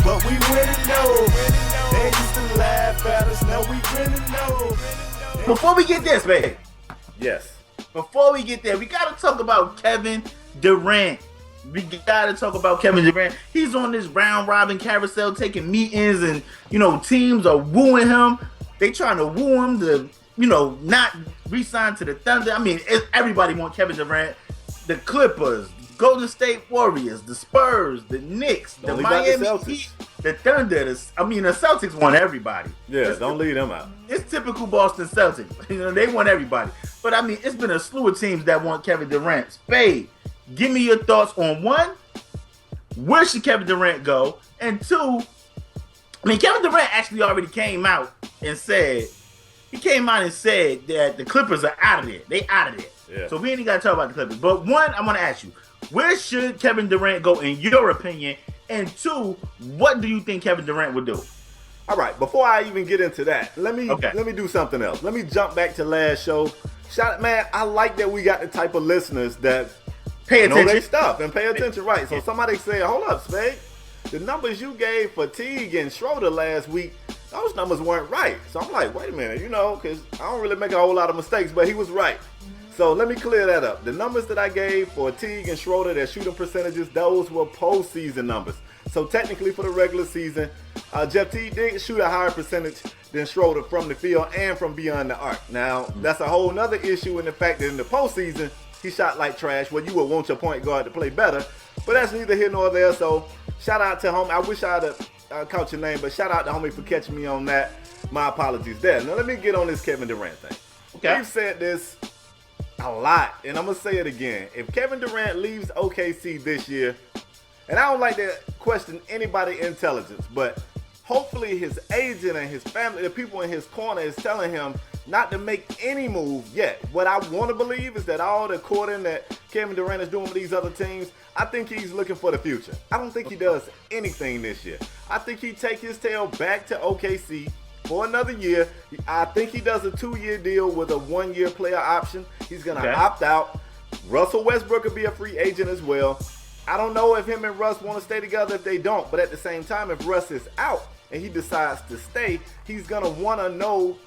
but we winning though. They used to laugh at us, now we winning though. Before we get this, man. Yes. Before we get there, we got to talk about Kevin Durant. We got to talk about Kevin Durant. He's on this round robin carousel taking meetings, and teams are wooing him. They trying to woo him to not re-sign to the Thunder. I mean, everybody wants Kevin Durant. The Clippers, Golden State Warriors, the Spurs, the Knicks, the Miami Heat, the Thunder. The Celtics want everybody. Yeah, don't leave them out. It's typical Boston Celtics. They want everybody. But I mean, it's been a slew of teams that want Kevin Durant. Spade, give me your thoughts on one, where should Kevin Durant go? And two, Kevin Durant actually already came out and said that the Clippers are out of there. They out of there. Yeah. So we ain't got to talk about the Clippers. But one, I want to ask you, where should Kevin Durant go in your opinion? And two, what do you think Kevin Durant would do? All right, before I even get into that, let me do something else. Let me jump back to last show. I like that we got the type of listeners that pay attention. Know their stuff and pay attention, right? So somebody said, hold up, Spade. The numbers you gave for Teague and Schroeder last week, those numbers weren't right. So I'm like, wait a minute, because I don't really make a whole lot of mistakes, but he was right. So let me clear that up. The numbers that I gave for Teague and Schroeder, their shooting percentages, those were postseason numbers. So technically for the regular season, Jeff Teague did shoot a higher percentage than Schroeder from the field and from beyond the arc. Now, that's a whole nother issue in the fact that in the postseason, he shot like trash. Well, you would want your point guard to play better, but that's neither here nor there. So shout out to homie. I wish I'd have caught your name, but shout out to homie for catching me on that. My apologies there. Now let me get on this Kevin Durant thing. Okay. We've said this a lot, and I'm going to say it again. If Kevin Durant leaves OKC this year, and I don't like to question anybody's intelligence, but hopefully his agent and his family, the people in his corner is telling him not to make any move yet. What I want to believe is that all the courting that Kevin Durant is doing with these other teams, I think he's looking for the future. I don't think he does anything this year. I think he take his tail back to OKC for another year. I think he does a 2-year deal with a 1-year player option. He's going to opt out. Russell Westbrook will be a free agent as well. I don't know if him and Russ want to stay together if they don't, but at the same time, if Russ is out and he decides to stay, he's going to want to know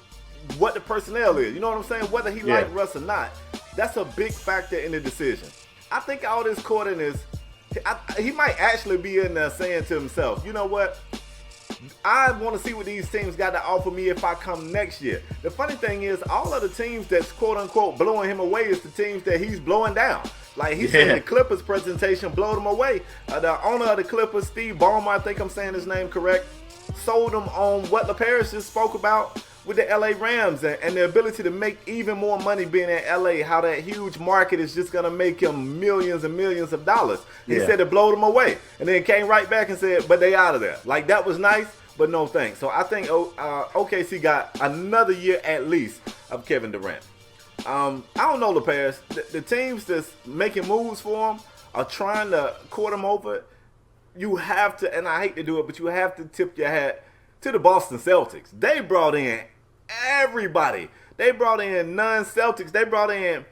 what the personnel is. You know what I'm saying? Whether he likes Russ or not. That's a big factor in the decision. I think all this courting is, he might actually be in there saying to himself, you know what? I want to see what these teams got to offer me if I come next year. The funny thing is, all of the teams that's quote-unquote blowing him away is the teams that he's blowing down. Like he said, the Clippers presentation blowed him away. The owner of the Clippers, Steve Ballmer, I think I'm saying his name correct, sold him on what LaParis just spoke about with the LA Rams and the ability to make even more money being in LA, how that huge market is just going to make him millions and millions of dollars. He said it blowed him away. And then came right back and said, but they out of there. Like that was nice, but no thanks. So I think OKC got another year at least of Kevin Durant. I don't know, LaParis. The teams that's making moves for him are trying to court him over. You have to, and I hate to do it, but you have to tip your hat to the Boston Celtics. They brought in everybody. They brought in non-Celtics. They brought in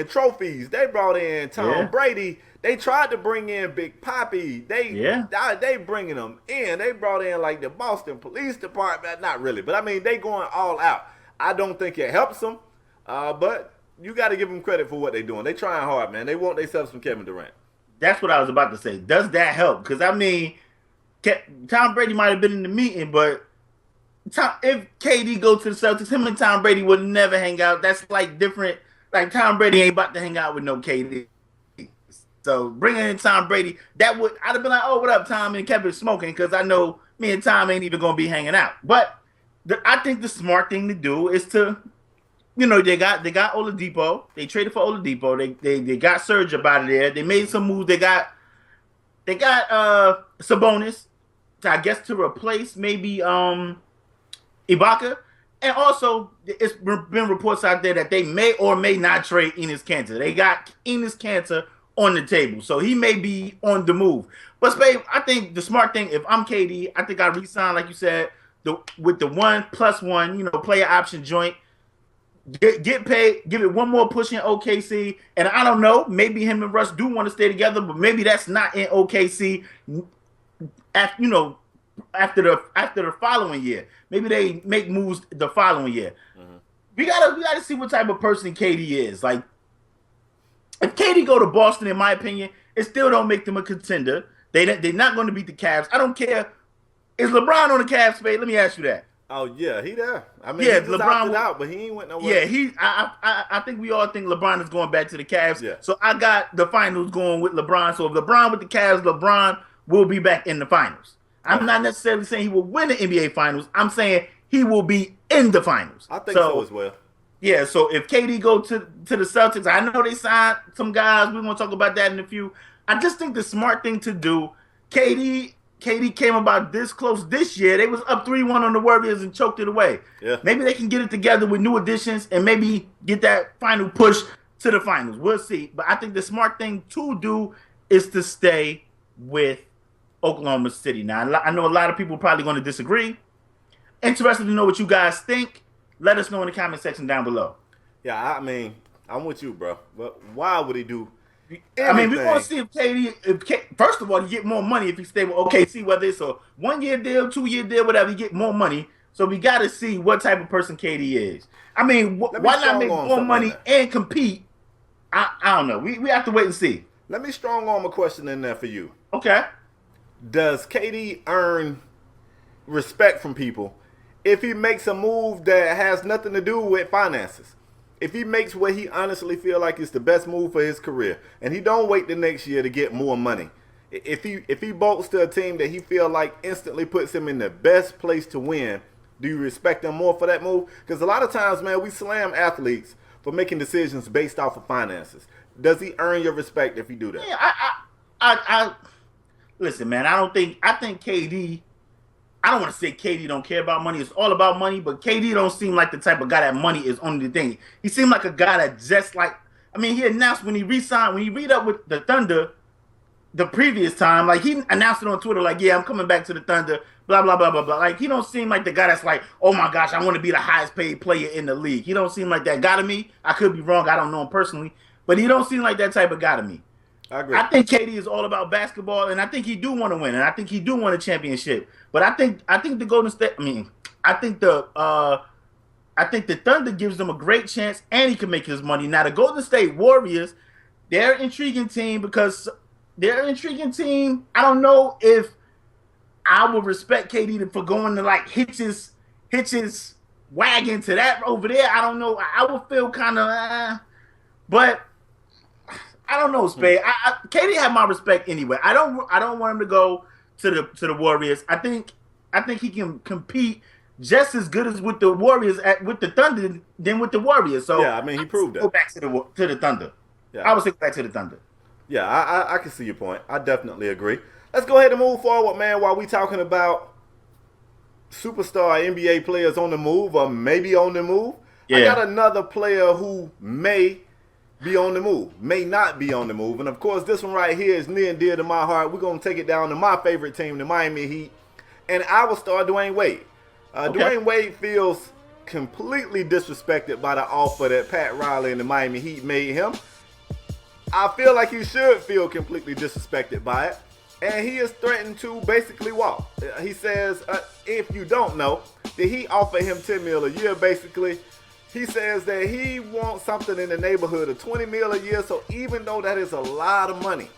trophies. They brought in Tom Brady. They tried to bring in Big Papi. They bringing them in. They brought in like the Boston Police Department. Not really, but I mean they going all out. I don't think it helps them, but you got to give them credit for what they're doing. They trying hard, man. They want themselves some Kevin Durant. That's what I was about to say. Does that help? Because I mean, Tom Brady might have been in the meeting, but if KD go to the Celtics, him and Tom Brady would never hang out. That's like different. Like Tom Brady ain't about to hang out with no KD. So bringing in Tom Brady, I'd have been like, oh, what up, Tom, and kept it smoking because I know me and Tom ain't even gonna be hanging out. But I think the smart thing to do is to, they got Oladipo. They traded for Oladipo. They got Serge up out of there. They made some moves. They got Sabonis, I guess, to replace maybe Ibaka. And also, it's been reports out there that they may or may not trade Enes Kanter. They got Enes Kanter on the table, so he may be on the move. But Spade, I think the smart thing, if I'm KD, I think I re-sign, like you said, with the 1+1, player option joint. Get paid, give it one more push in OKC, and I don't know, maybe him and Russ do want to stay together, but maybe that's not in OKC. after after the following year. Maybe they make moves the following year. Mm-hmm. We gotta see what type of person KD is. Like, if KD go to Boston, in my opinion, it still don't make them a contender. They're not going to beat the Cavs. I don't care. Is LeBron on the Cavs, Spade? Let me ask you that. Oh yeah, he there. I mean, yeah, he just LeBron opted out, but he ain't went nowhere. Yeah, I think we all think LeBron is going back to the Cavs. Yeah. So I got the finals going with LeBron. So if LeBron with the Cavs, LeBron will be back in the finals. I'm not necessarily saying he will win the NBA finals. I'm saying he will be in the finals. I think so as well. Yeah, so if KD go to the Celtics, I know they signed some guys. We're going to talk about that in a few. I just think the smart thing to do, KD came about this close this year. They was up 3-1 on the Warriors and choked it away. Yeah. Maybe they can get it together with new additions and maybe get that final push to the finals. We'll see. But I think the smart thing to do is to stay with Oklahoma City. Now, I know a lot of people are probably going to disagree. Interested to know what you guys think. Let us know in the comment section down below. Yeah, I mean, I'm with you, bro. But why would he do anything? I mean, we want to see if KD, first of all, he get more money if he stay with OKC, whether it's a 1-year deal, 2-year deal, whatever, he get more money. So we got to see what type of person KD is. I mean, why not make more money and compete? I don't know. We have to wait and see. Let me strong arm a question in there for you. Okay. Does KD earn respect from people if he makes a move that has nothing to do with finances? If he makes what he honestly feel like is the best move for his career, and he don't wait the next year to get more money. If he bolts to a team that he feel like instantly puts him in the best place to win, do you respect him more for that move? Because a lot of times, man, we slam athletes for making decisions based off of finances. Does he earn your respect if he do that? Yeah, I listen, man. I think KD. I don't want to say KD don't care about money. It's all about money, but KD don't seem like the type of guy that money is only the thing. He seemed like a guy that just like, I mean, he announced when he re-signed, when he re-up with the Thunder the previous time, like he announced it on Twitter, like, yeah, I'm coming back to the Thunder, blah, blah, blah, blah, blah. Like, he don't seem like the guy that's like, oh my gosh, I want to be the highest paid player in the league. He don't seem like that guy to me. I could be wrong. I don't know him personally, but he don't seem like that type of guy to me. I agree. I think KD is all about basketball, and I think he do want to win, and I think he do want a championship. But I think the Golden State. I think the Thunder gives them a great chance, and he can make his money. Now the Golden State Warriors, they're an intriguing team because they're an intriguing team. I don't know if I would respect KD for going to like hitch his wagon to that over there. I don't know. I would feel kind of, but. I don't know, Spade. KD had my respect anyway. I don't want him to go to the Warriors. I think he can compete just as good as with the Warriors with the Thunder than with the Warriors. So yeah, I mean, he proved that. Go back to the Thunder. Yeah. I would say go back to the Thunder. Yeah, I can see your point. I definitely agree. Let's go ahead and move forward, man. While we talking about superstar NBA players on the move or maybe on the move, yeah. I got another player who may be on the move, may not be on the move. And, of course, this one right here is near and dear to my heart. We're going to take it down to my favorite team, the Miami Heat. And I will start Dwyane Wade. Okay. Dwyane Wade feels completely disrespected by the offer that Pat Riley and the Miami Heat made him. I feel like he should feel completely disrespected by it. And he is threatened to basically walk. He says, if you don't know, the Heat offered him $10 million a year, basically. He says that he wants something in the neighborhood of $20 million a year. So even though that is a lot of money,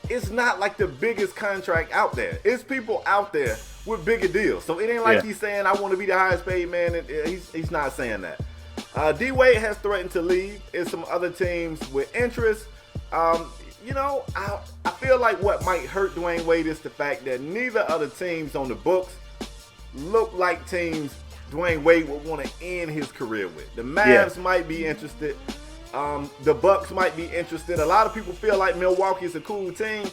it's not like the biggest contract out there. It's people out there with bigger deals. So it ain't like he's saying, I want to be the highest paid man. He's not saying that. D-Wade has threatened to leave. It's some other teams with interest. I feel like what might hurt Dwyane Wade is the fact that neither other teams on the books look like teams Dwyane Wade would want to end his career with. The Mavs might be interested. The Bucks might be interested. A lot of people feel like Milwaukee is a cool team.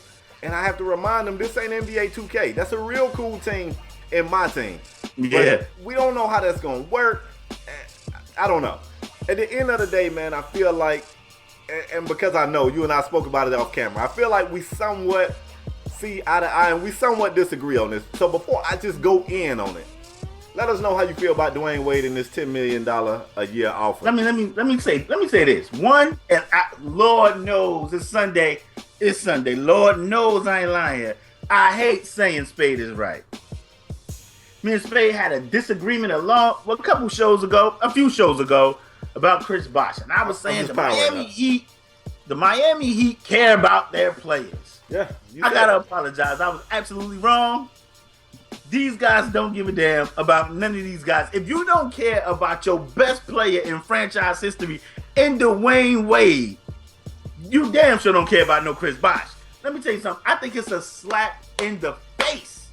And I have to remind them, this ain't NBA 2K. That's a real cool team in my team. Yeah. But we don't know how that's going to work. I don't know. At the end of the day, man, I feel like, and because I know you and I spoke about it off camera, I feel like we somewhat see eye to eye and we somewhat disagree on this. So before I just go in on it, let us know how you feel about Dwyane Wade and this $10 million a year offer. Let me say this. One, and Lord knows it's Sunday. It's Sunday. Lord knows I ain't lying here. I hate saying Spade is right. Me and Spade had a disagreement a few shows ago, about Chris Bosh, and I was saying the Miami Heat care about their players. Yeah, I gotta apologize. I was absolutely wrong. These guys don't give a damn about none of these guys. If you don't care about your best player in franchise history, in Dwyane Wade, you damn sure don't care about no Chris Bosh. Let me tell you something. I think it's a slap in the face.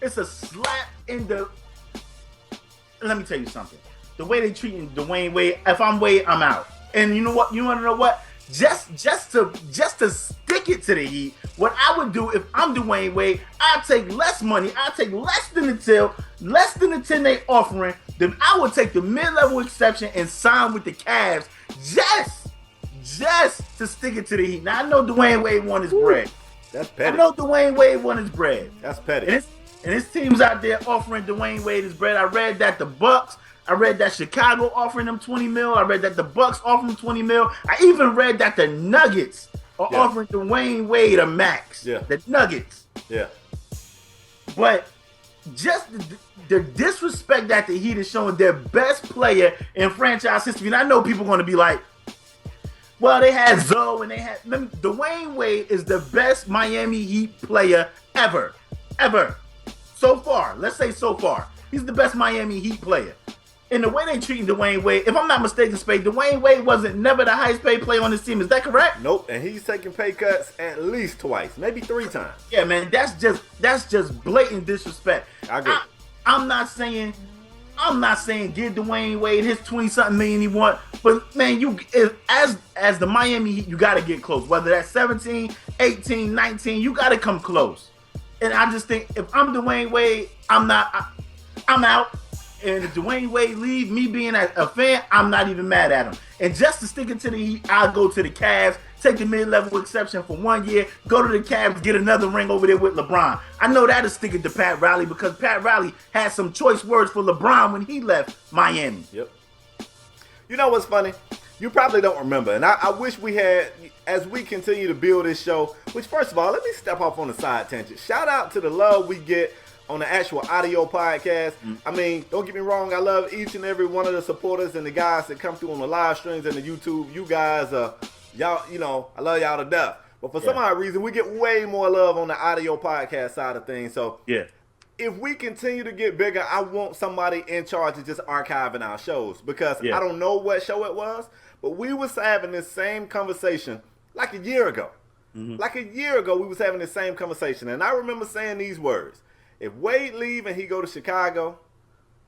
It's a slap in the... Let me tell you something. The way they treating Dwyane Wade, if I'm Wade, I'm out. And you know what? You want to know what? Just to stick it to the Heat, what I would do if I'm Dwyane Wade, I'd take less money. I'd take less than the 10 they offering. Then I would take the mid-level exception and sign with the Cavs just to stick it to the Heat. Now I know Dwyane Wade won his bread. That's petty. I know Dwyane Wade won his bread. That's petty. And his team's out there offering Dwyane Wade his bread. I read that the Bucks. I read that Chicago offering them $20 million. I read that the Bucks offering $20 million. I even read that the Nuggets are offering Dwyane Wade a max. Yeah. The Nuggets. Yeah. But just the disrespect that the Heat is showing their best player in franchise history. And I know people are going to be like, well, they had Zoe and they had... Dwyane Wade is the best Miami Heat player ever. So far. Let's say so far. He's the best Miami Heat player. And the way they treating Dwyane Wade, if I'm not mistaken, Spade, Dwyane Wade wasn't never the highest paid player on his team. Is that correct? Nope. And he's taking pay cuts at least twice, maybe 3 times. Yeah, man, that's just blatant disrespect. I agree. I'm not saying give Dwyane Wade his 20-something million he want, but man, as the Miami Heat, you got to get close. Whether that's 17, 18, 19, you got to come close. And I just think if I'm Dwyane Wade, I'm out. And if Dwyane Wade leave, me being a fan, I'm not even mad at him. And just to stick it to the Heat, I'll go to the Cavs, take the mid-level exception for 1 year, go to the Cavs, get another ring over there with LeBron. I know that'll stick it to Pat Riley because Pat Riley had some choice words for LeBron when he left Miami. Yep. You know what's funny? You probably don't remember, and I wish we had, as we continue to build this show, which first of all, let me step off on the side tangent. Shout out to the love we get on the actual audio podcast. I mean, don't get me wrong, I love each and every one of the supporters and the guys that come through on the live streams and the YouTube. You guys, y'all, you know, I love y'all to death. But for some odd reason, we get way more love on the audio podcast side of things. So if we continue to get bigger, I want somebody in charge of just archiving our shows because I don't know what show it was, but we was having this same conversation like a year ago. Like a year ago, we was having this same conversation, and I remember saying these words. If Wade leave and he go to Chicago,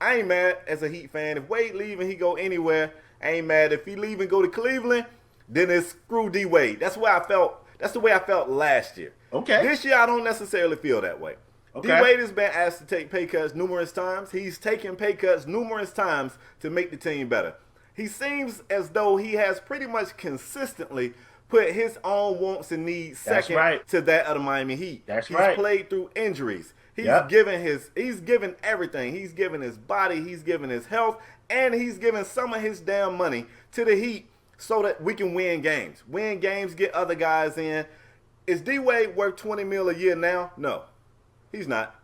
I ain't mad as a Heat fan. If Wade leave and he go anywhere, I ain't mad. If he leave and go to Cleveland, then it's screw D Wade. That's where I felt. That's the way I felt last year. Okay. This year I don't necessarily feel that way. Okay. D Wade has been asked to take pay cuts numerous times. He's taken pay cuts numerous times to make the team better. He seems as though he has pretty much consistently put his own wants and needs second to that of the Miami Heat. He's played through injuries. He's given everything. He's given his body, he's given his health, and he's given some of his damn money to the Heat so that we can win games. Win games, get other guys in. Is D-Wade worth $20 million a year now? No, he's not.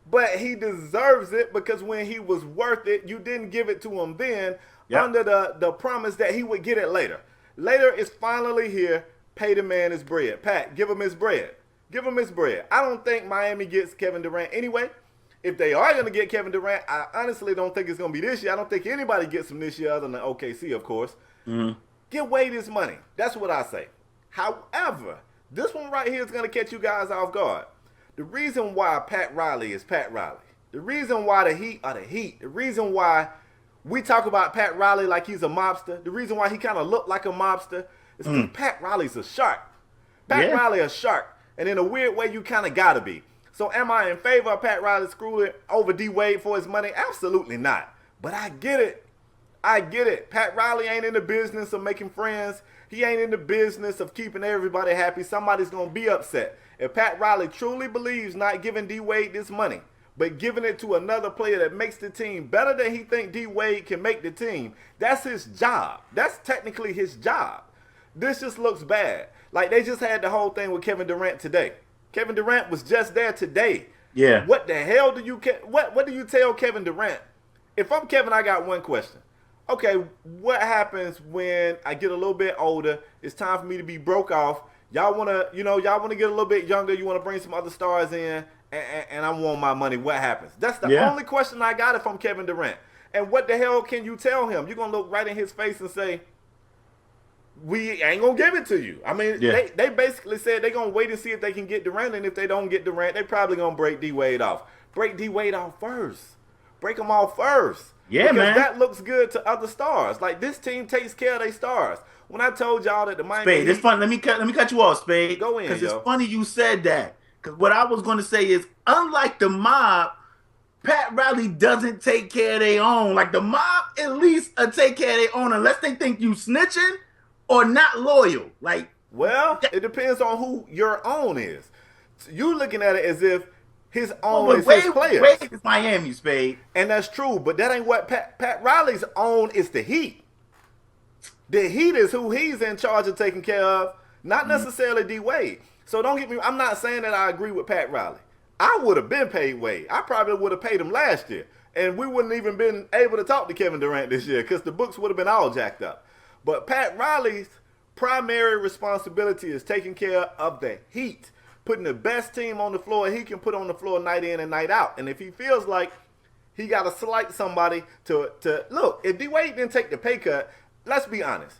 But he deserves it because when he was worth it, you didn't give it to him then under the promise that he would get it later. Later is finally here. Pay the man his bread. Pat, give him his bread. Give him his bread. I don't think Miami gets Kevin Durant anyway. If they are going to get Kevin Durant, I honestly don't think it's going to be this year. I don't think anybody gets him this year other than OKC, of course. Give Wade his money. That's what I say. However, this one right here is going to catch you guys off guard. The reason why Pat Riley is Pat Riley, the reason why the Heat are the Heat, the reason why we talk about Pat Riley like he's a mobster, the reason why he kind of looked like a mobster is because Pat Riley's a shark. Pat Riley a shark. And in a weird way, you kind of got to be. So am I in favor of Pat Riley screwing over D-Wade for his money? Absolutely not. But I get it. I get it. Pat Riley ain't in the business of making friends. He ain't in the business of keeping everybody happy. Somebody's going to be upset. If Pat Riley truly believes not giving D-Wade this money, but giving it to another player that makes the team better than he think D-Wade can make the team, that's his job. That's technically his job. This just looks bad. Like they just had the whole thing with Kevin Durant today. Kevin Durant was just there today. Yeah. What the hell do you what do you tell Kevin Durant? If I'm Kevin, I got one question. Okay, what happens when I get a little bit older? It's time for me to be broke off. Y'all wanna get a little bit younger. You wanna bring some other stars in, and I want my money. What happens? That's the only question I got if I'm Kevin Durant. And what the hell can you tell him? You're gonna look right in his face and say, we ain't gonna give it to you. I mean, they basically said they're gonna wait and see if they can get Durant, and if they don't get Durant, they probably gonna break D-Wade off. Break D-Wade off first. Break them off first. Yeah, because man. That looks good to other stars. Like, this team takes care of their stars. When I told y'all that the Miami Spade, it's fun. Let me cut you off, Spade. Go in, because it's funny you said that. Because what I was gonna say is, unlike the mob, Pat Riley doesn't take care of their own. Like, the mob at least take care of their own, unless they think you snitching or not loyal. Like, well, it depends on who your own is. You looking at it as if his own is his players. Wade is Miami, Spade. And that's true, but that ain't what Pat Riley's own is. The Heat. The Heat is who he's in charge of taking care of, not necessarily D-Wade. So don't get me, I'm not saying that I agree with Pat Riley. I would have been paid Wade. I probably would have paid him last year. And we wouldn't even been able to talk to Kevin Durant this year because the books would have been all jacked up. But Pat Riley's primary responsibility is taking care of the Heat, putting the best team on the floor he can put on the floor night in and night out. And if he feels like he got to select somebody to look, if D-Wade didn't take the pay cut, let's be honest.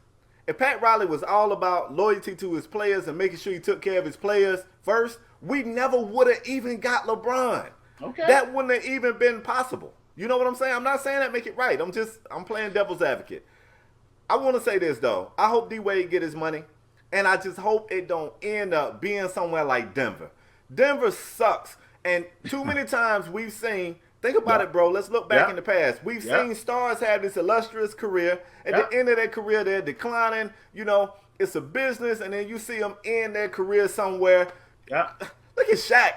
If Pat Riley was all about loyalty to his players and making sure he took care of his players first, we never would have even got LeBron. Okay. That wouldn't have even been possible. You know what I'm saying? I'm not saying that make it right. I'm playing devil's advocate. I want to say this, though. I hope D-Wade get his money, and I just hope it don't end up being somewhere like Denver. Denver sucks, and too many times we've seen, think about it, bro. Let's look back in the past. We've seen stars have this illustrious career. At the end of their career, they're declining. You know, it's a business, and then you see them end their career somewhere. Yeah. Look at Shaq.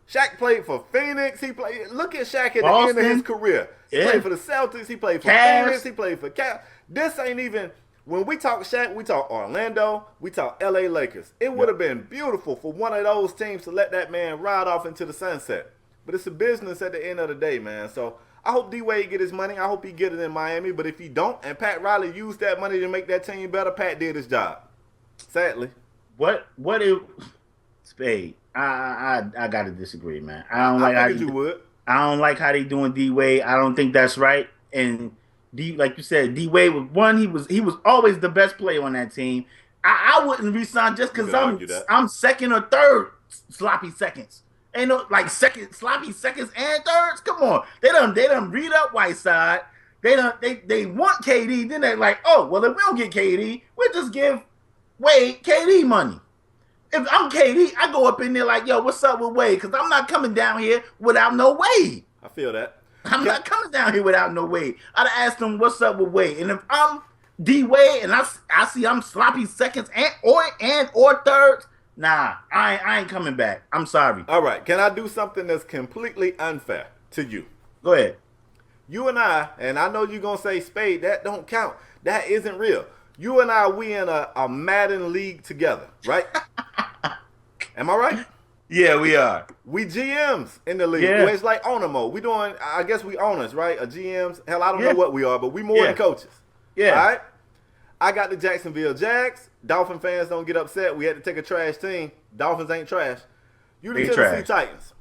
Shaq played for Phoenix. Look at Shaq at Boston. the end of his career. He played for the Celtics. He played for Phoenix. He played for Cavs. This ain't even, when we talk Shaq, we talk Orlando, we talk LA Lakers. It would have been beautiful for one of those teams to let that man ride off into the sunset. But it's a business at the end of the day, man. So I hope D-Wade get his money. I hope he get it in Miami. But if he don't, and Pat Riley used that money to make that team better, Pat did his job. Sadly. What if Spade? I gotta disagree, man. I don't like how you would. I don't like how they doing D-Wade. I don't think that's right. And like you said, D-Wade was one. He was always the best player on that team. I wouldn't resign just because I'm second or third sloppy seconds. Ain't no like sloppy seconds and thirds. Come on, they done read up Whiteside. They want KD. Then they're like, oh well, if we don't get KD, we'll just give Wade KD money. If I'm KD, I go up in there like, yo, what's up with Wade? Because I'm not coming down here without no Wade. I feel that. I'm not coming down here without no Wade. I'd ask them what's up with Wade. And if I'm D-Wade and I see I'm sloppy seconds and or thirds, nah, I ain't coming back. I'm sorry. All right. Can I do something that's completely unfair to you? Go ahead. You and I know you're going to say, Spade, that don't count. That isn't real. You and I, we in a Madden league together, right? Am I right? Yeah, we are. We GMs in the league. Yeah. Well, it's like owner mode. We doing, I guess we owners, right? GMs. Hell, I don't know what we are, but we more than coaches. Yeah. All right? I got the Jacksonville Jags. Dolphin fans don't get upset. We had to take a trash team. Dolphins ain't trash. You the Tennessee Titans.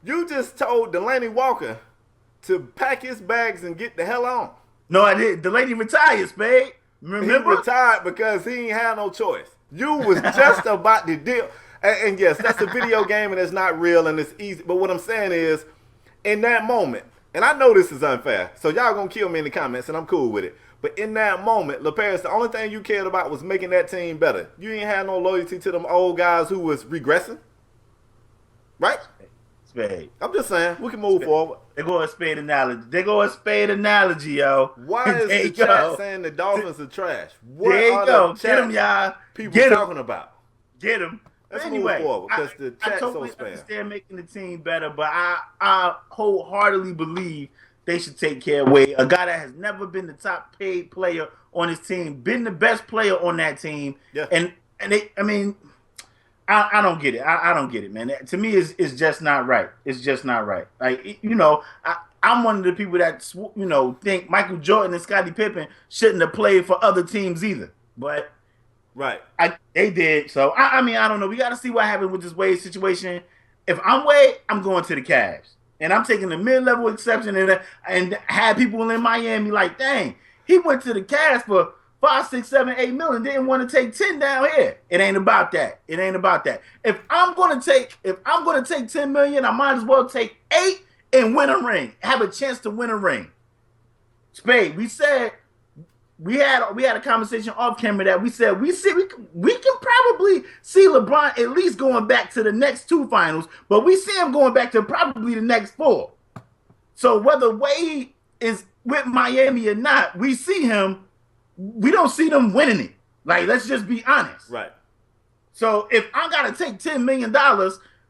You just told Delaney Walker to pack his bags and get the hell on. No, I didn't. Delaney retired, Spade. Remember? He retired because he ain't had no choice. You was just about to deal. And yes, that's a video game and it's not real and it's easy. But what I'm saying is, in that moment, and I know this is unfair, so y'all gonna kill me in the comments and I'm cool with it. But in that moment, LeParis, the only thing you cared about was making that team better. You ain't had no loyalty to them old guys who was regressing. Right? Spade. I'm just saying, we can move forward. They go a Spade analogy. Yo. Why is the chat saying the Dolphins are trash? What there you go. Get them, y'all. People talking about. Get them. Let's anyway, move forward because the chat's totally so spam. Understand making the team better, but I wholeheartedly believe they should take care of Wade, a guy that has never been the top paid player on his team, been the best player on that team. Yeah. And they, I mean, I don't get it. I don't get it, man. To me, it's just not right. It's just not right. Like, I'm one of the people that, think Michael Jordan and Scottie Pippen shouldn't have played for other teams either. But right, they did. So, I mean, I don't know. We got to see what happened with this Wade situation. If I'm Wade, I'm going to the Cavs. And I'm taking the mid-level exception and had people in Miami like, dang, he went to the Cavs for 5, 6, 7, 8 million. Didn't want to take 10 down here. It ain't about that. It ain't about that. If I'm gonna take 10 million, I might as well take 8 and win a ring. Have a chance to win a ring. Spade, we said we had a conversation off camera that we said we can probably see LeBron at least going back to the next 2 finals, but we see him going back to probably the next 4. So whether Wade is with Miami or not, we don't see them winning it. Like, let's just be honest. Right. So if I gotta take $10 million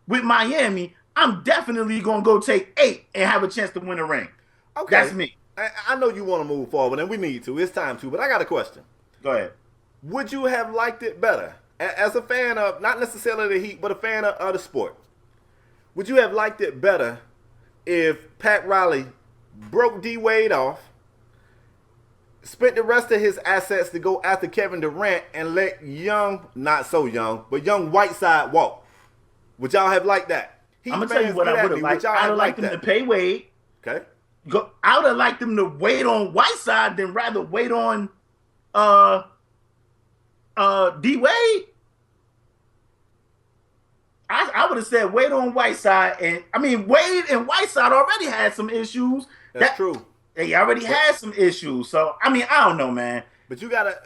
with Miami, I'm definitely gonna go take 8 and have a chance to win a ring. Okay. That's me. I know you want to move forward, and we need to. It's time to. But I got a question. Go ahead. Would you have liked it better as a fan of, not necessarily the Heat, but a fan of the sport? Would you have liked it better if Pat Riley broke D Wade off, spent the rest of his assets to go after Kevin Durant, and let young, not so young, but young Whiteside walk? Would y'all have liked that? I'm going to tell you what I would have liked. I would have liked them to pay Wade. Okay. I would have liked them to wait on Whiteside than rather wait on D Wade. I would have said wait on Whiteside, and I mean Wade and Whiteside already had some issues. That's true. They already had some issues. So I mean, I don't know, man. But you gotta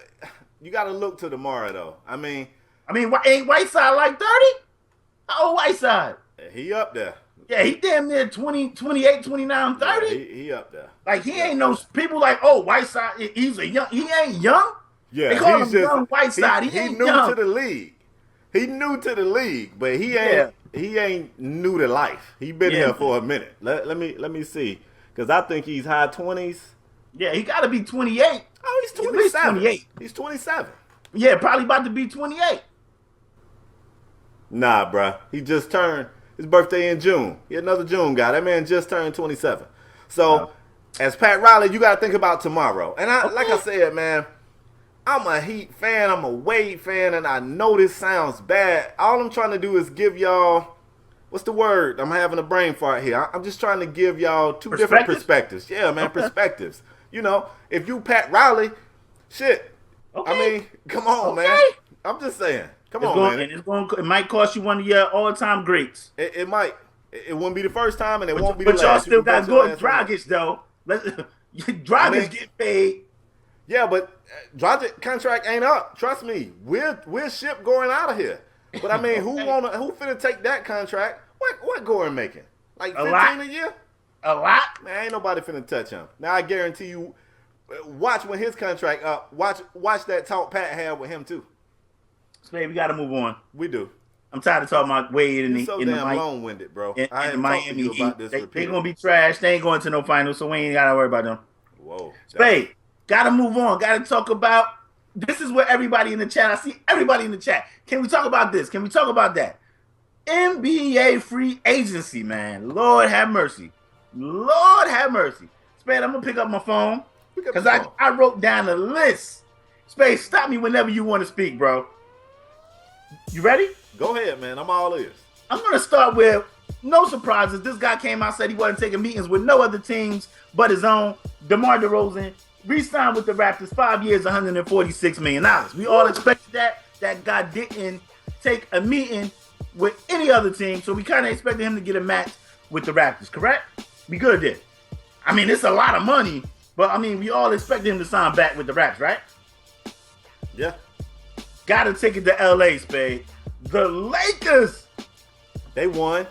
look to tomorrow though. I mean, ain't Whiteside like 30? How old Whiteside? He up there. Yeah, he damn near 20, 28, 29, 30. Yeah, he up there. Like, he ain't no people like, oh, Whiteside, he ain't young. Yeah, they call him young Whiteside. He ain't new young. to the league. He new to the league, but he ain't new to life. He been here for a minute. Let me see, because I think he's high 20s. Yeah, he got to be 28. Oh, he's 27. 28. He's 27. Yeah, probably about to be 28. Nah, bruh. He just turned his birthday in June. He another June guy. That man just turned 27. So, as Pat Riley, you got to think about tomorrow. And like I said, man, I'm a Heat fan. I'm a Wade fan. And I know this sounds bad. All I'm trying to do is give y'all, what's the word? I'm having a brain fart here. I'm just trying to give y'all 2 different perspectives. Yeah, man, perspectives. If you Pat Riley, shit. Okay. I mean, come on, man. I'm just saying. Come on, man. It might cost you one of your all-time greats. It might. It wouldn't be the first time, and it won't be the last. But y'all still got Gordon Dragic, though. Dragic get paid. Yeah, but Dragic contract ain't up. Trust me. We're ship going out of here. But I mean, who finna take that contract? What Gordon making? Like 15 a year? A lot. Man, ain't nobody finna touch him. Now I guarantee you. Watch when his contract up. Watch that talk Pat had with him too. Spade, we got to move on. We do. I'm tired of talking about Wade and so damn long-winded, bro. I ain't Miami Heat. They gonna be trash. They ain't going to no finals, so we ain't gotta worry about them. Whoa. Spade, gotta move on. Gotta talk about. This is where everybody in the chat. I see everybody in the chat. Can we talk about this? Can we talk about that? NBA free agency, man. Lord have mercy. Lord have mercy. Spade, I'm gonna pick up my phone because I wrote down a list. Spade, stop me whenever you want to speak, bro. You ready? Go ahead, man. I'm all ears. I'm going to start with no surprises. This guy came out, said he wasn't taking meetings with no other teams but his own. DeMar DeRozan re-signed with the Raptors, 5 years, $146 million. We all expected that. That guy didn't take a meeting with any other team, so we kind of expected him to get a match with the Raptors, correct? We good did. I mean, it's a lot of money, but I mean, we all expected him to sign back with the Raptors, right? Yeah. Got to take it to L.A., Spade. The Lakers. They won.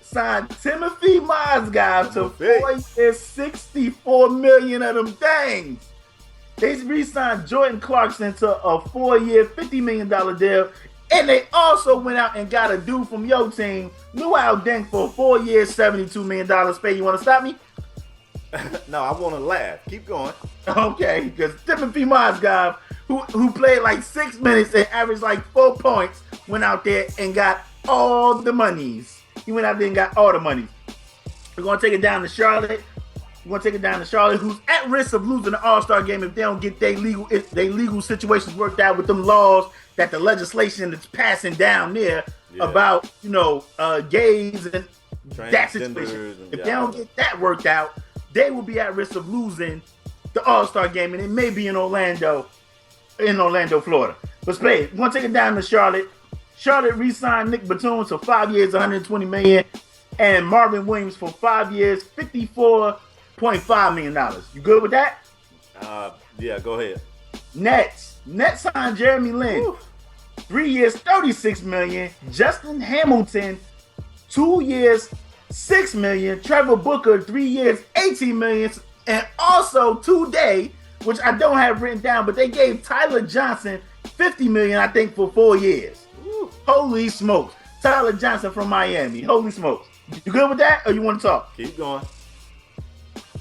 Signed Timothy Mozgov to 4 years, $64 million of them things. They re-signed Jordan Clarkson to a 4-year, $50 million deal. And they also went out and got a dude from your team, Luau Deng, for 4 years, $72 million. Spade, you want to stop me? No, I want to laugh. Keep going. Okay, because Timothy Mozgov, who played like 6 minutes and averaged like 4 points, went out there and got all the monies. He went out there and got all the money. We're going to take it down to Charlotte. Who's at risk of losing the All-Star game if they don't get their legal situations worked out with them laws that the legislation that's passing down there about, gays and that situation. If they don't get that worked out, they will be at risk of losing the All-Star game, and it may be in Orlando, Florida. But Spade, we're going to take it down to Charlotte. Charlotte re-signed Nick Batum for 5 years, $120 million, and Marvin Williams for 5 years, $54.5 million. You good with that? Yeah, go ahead. Nets signed Jeremy Lin. Woo. 3 years, $36 million. Justin Hamilton, 2 years, $6 million. Trevor Booker, 3 years, $18 million. And also today, which I don't have written down, but they gave Tyler Johnson $50 million, I think, for 4 years. Woo. Holy smokes. Tyler Johnson from Miami. Holy smokes. You good with that, or you want to talk? Keep going.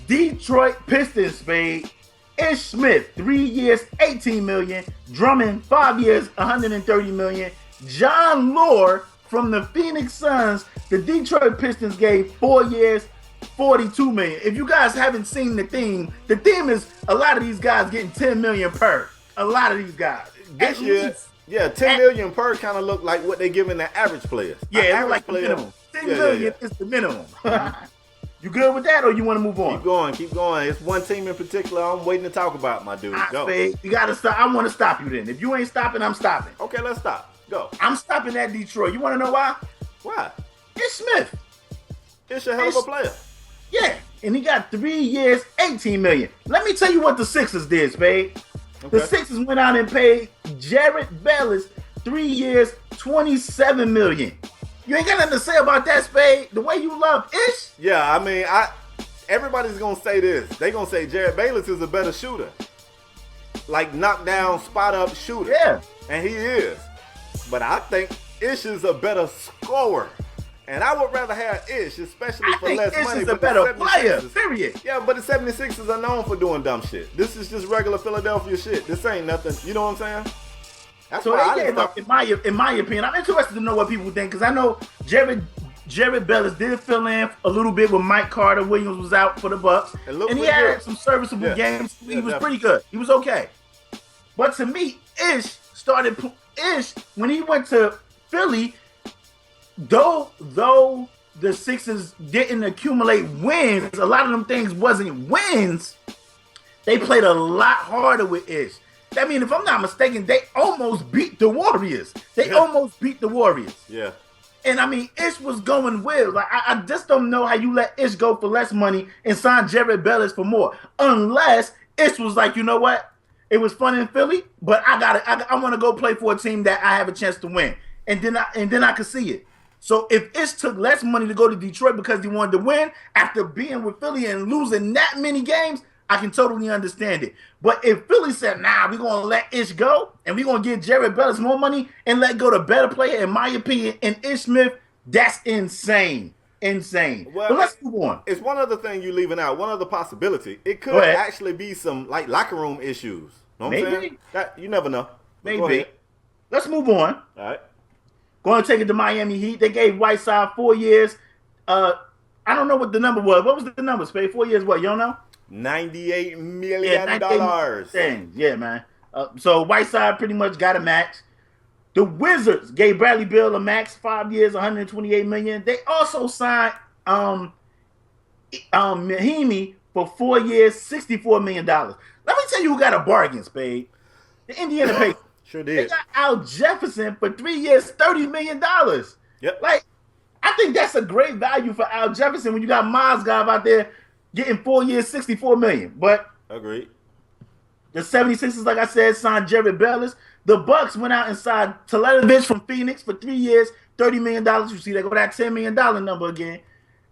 Detroit Pistons, Spade. Ish Smith, 3 years, $18 million. Drummond, 5 years, $130 million. John Lore from the Phoenix Suns, the Detroit Pistons gave 4 years, $42 million. If you guys haven't seen the theme is a lot of these guys getting $10 million per. A lot of these guys. This year, $10 million per kind of look like what they giving the average players. Yeah, it's like the minimum. $10 million is the minimum. You good with that, or you want to move on? Keep going. It's one team in particular I'm waiting to talk about, my dude. Go. You got to stop. I want to stop you then. If you ain't stopping, I'm stopping. Okay, let's stop. Go. I'm stopping at Detroit. You want to know why? Why? It's Smith. It's a hell of a player. Yeah, and he got 3 years, $18 million. Let me tell you what the Sixers did, Spade. Okay. The Sixers went out and paid Jared Bellis 3 years, $27 million. You ain't got nothing to say about that, Spade. The way you love Ish. Yeah, I mean, everybody's gonna say this. They gonna say Jared Bayless is a better shooter, like knockdown, spot up shooter. Yeah, and he is. But I think Ish is a better scorer, and I would rather have Ish, especially for less money. I think Ish is a better player. Period. Yeah, but the 76ers are known for doing dumb shit. This is just regular Philadelphia shit. This ain't nothing. You know what I'm saying? That's so in my opinion, I'm interested to know what people think, because I know Jared Bellis did fill in a little bit when Mike Carter Williams was out for the Bucks, and he had some serviceable games. He was pretty good. He was okay. But to me, Ish when he went to Philly, though the Sixers didn't accumulate wins, a lot of them things wasn't wins. They played a lot harder with Ish. I mean, if I'm not mistaken, they almost beat the Warriors. Yeah. And I mean, Ish was going well. Like I just don't know how you let Ish go for less money and sign Jared Bellis for more, unless Ish was like, you know what? It was fun in Philly, but I want to go play for a team that I have a chance to win, and then I could see it. So if Ish took less money to go to Detroit because he wanted to win after being with Philly and losing that many games, I can totally understand it. But if Philly said, nah, we're going to let Ish go and we're going to give Jared Bellis more money and let go the better player, in my opinion, and Ish Smith, that's insane. Well, but let's move on. It's one other thing you're leaving out, one other possibility. It could actually be some like locker room issues. Know what I'm saying? You never know. Maybe. Let's move on. All right. Going to take it to Miami Heat. They gave Whiteside 4 years. I don't know what the number was. What was the number, Spade? 4 years what? You don't know? $98 million. Yeah, man. So Whiteside pretty much got a max. The Wizards gave Bradley Beal a max, 5 years, $128 million. They also signed Mahimi for 4 years, $64 million. Let me tell you who got a bargain, Spade. The Indiana Pacers. Sure did. They got Al Jefferson for 3 years, $30 million. Yep. Like, I think that's a great value for Al Jefferson when you got Mozgov out there getting 4 years, $64 million. But agreed. The 76ers, like I said, signed Jared Bellis. The Bucks went out and signed Teletovic from Phoenix for 3 years, $30 million. You see, they go that $10 million number again.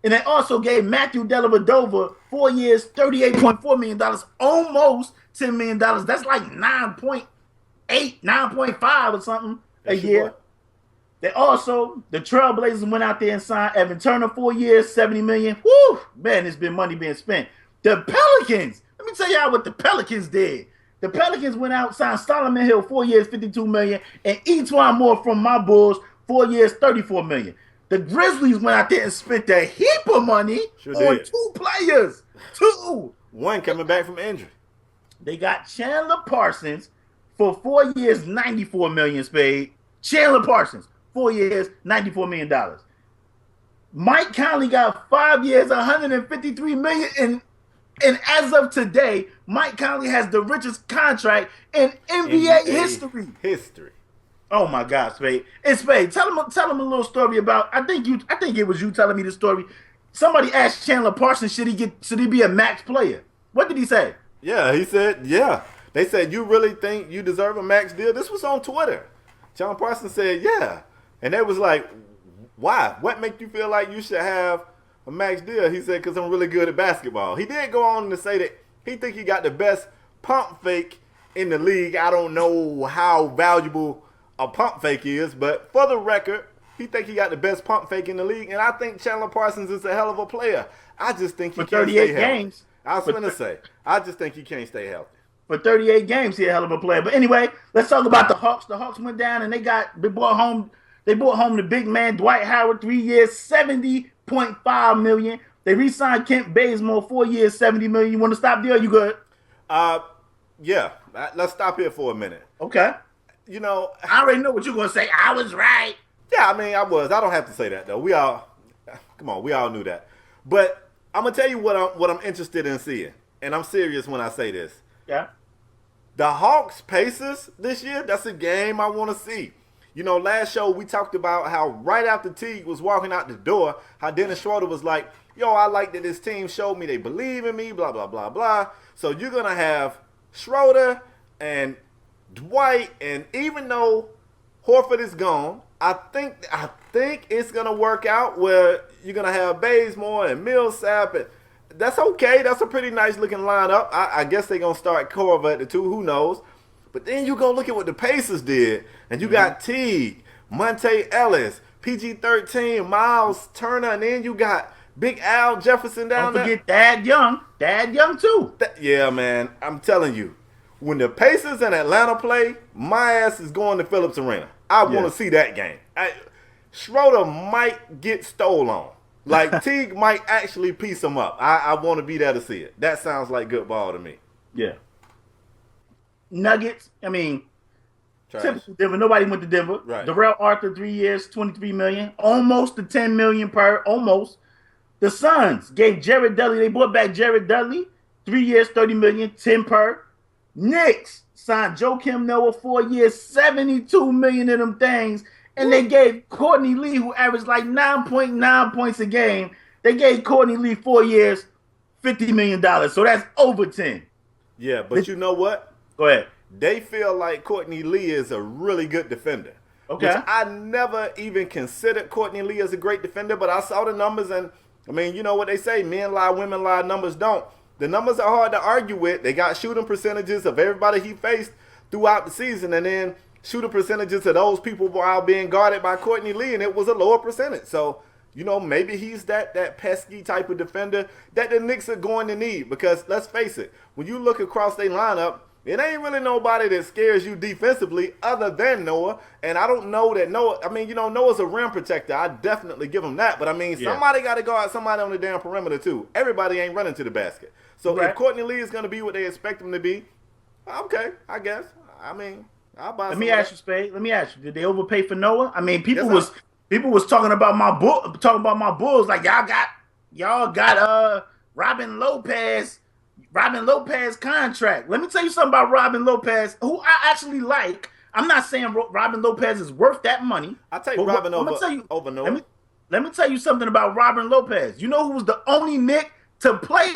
And they also gave Matthew Dellavedova 4 years, $38.4 million, almost $10 million. That's like 9.8, 9.5 or something a year. They also, the Trailblazers went out there and signed Evan Turner 4 years, $70 million. Woo! Man, there's been money being spent. The Pelicans, let me tell y'all what the Pelicans did. The Pelicans went out, signed Solomon Hill 4 years, $52 million, and Etwan Moore from my Bulls 4 years, $34 million. The Grizzlies went out there and spent a heap of money on 2 players. 2. One coming back from injury. They got Chandler Parsons for 4 years, $94 million, Spade. Chandler Parsons, 4 years, $94 million. Mike Conley got 5 years, $153 million. And as of today, Mike Conley has the richest contract in NBA history. Oh my God, Spade! And Spade, tell him a little story about. I think it was you telling me the story. Somebody asked Chandler Parsons, should he be a max player? What did he say? Yeah, he said, yeah. They said, you really think you deserve a max deal? This was on Twitter. Chandler Parsons said, yeah, and they was like, why? What make you feel like you should have a max deal? He said, because I'm really good at basketball. He did go on to say that he think he got the best pump fake in the league. I don't know how valuable a pump fake is, but for the record, he think he got the best pump fake in the league, and I think Chandler Parsons is a hell of a player. I just think he can't stay healthy. I was going to say, I just think he can't stay healthy. For 38 games, he's a hell of a player. But anyway, let's talk about the Hawks. The Hawks went down and they brought home the big man Dwight Howard, 3 years, $70.5 million. They re-signed Kent Bazemore, 4 years, $70 million. You want to stop there? Or you good? Yeah. Let's stop here for a minute. Okay. You know, I already know what you're going to say. I was right. Yeah, I mean, I was. I don't have to say that though. We all knew that. But I'm gonna tell you what I'm interested in seeing, and I'm serious when I say this. Yeah. The Hawks Pacers this year, that's a game I want to see. You know, last show we talked about how right after Teague was walking out the door, how Dennis Schroeder was like, yo, I like that this team showed me they believe in me, blah, blah, blah, blah. So you're going to have Schroeder and Dwight, and even though Horford is gone, I think it's going to work out where you're going to have Bazemore and Millsap, and that's okay. That's a pretty nice looking lineup. I guess they're going to start Korver at the 2. Who knows? But then you go look at what the Pacers did, and you got Teague, Monte Ellis, PG-13, Miles Turner, and then you got Big Al Jefferson down there. Don't forget Thad Young. Thad Young, too. Yeah, man. I'm telling you, when the Pacers and Atlanta play, my ass is going to Phillips Arena. I want to see that game. Schroeder might get stolen. Like, Teague might actually piece him up. I want to be there to see it. That sounds like good ball to me. Yeah. Nuggets, I mean, Trash. Typical Denver. Nobody went to Denver. Right. Darrell Arthur, 3 years, $23 million. Almost the $10 million per. Almost. The Suns gave Jared Dudley. They brought back Jared Dudley, 3 years, $30 million, 10 per. Knicks signed Joakim Noah, 4 years, $72 million in them things. And they gave Courtney Lee, who averaged like 9.9 points a game, they gave Courtney Lee 4 years, $50 million. So that's over 10. Yeah, but you know what? Go ahead. They feel like Courtney Lee is a really good defender. Okay. Which I never even considered Courtney Lee as a great defender, but I saw the numbers, and I mean, you know what they say, men lie, women lie, numbers don't. The numbers are hard to argue with. They got shooting percentages of everybody he faced throughout the season, and then shooting percentages of those people while being guarded by Courtney Lee, and it was a lower percentage. So, you know, maybe he's that pesky type of defender that the Knicks are going to need, because let's face it, when you look across their lineup, it ain't really nobody that scares you defensively other than Noah. And I don't know that Noah, I mean, you know, Noah's a rim protector. I definitely give him that. But, I mean, somebody got to guard somebody on the damn perimeter, too. Everybody ain't running to the basket. So if Courtney Lee is going to be what they expect him to be, okay, I guess. I mean, I'll buy some. Let me ask you, Spade. Let me ask you, did they overpay for Noah? I mean, people was talking about my Bulls like y'all got Robin Lopez contract. Let me tell you something about Robin Lopez, who I actually like. I'm not saying Robin Lopez is worth that money. I'll take Robin over Noah. Let me tell you something about Robin Lopez. You know who was the only Knick to play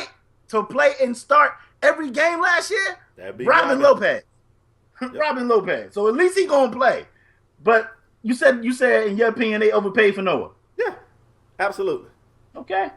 and start every game last year? That'd be Robin Lopez. Yep. Robin Lopez. So at least he gonna play. But you said in your opinion they overpaid for Noah. Yeah, absolutely. Okay,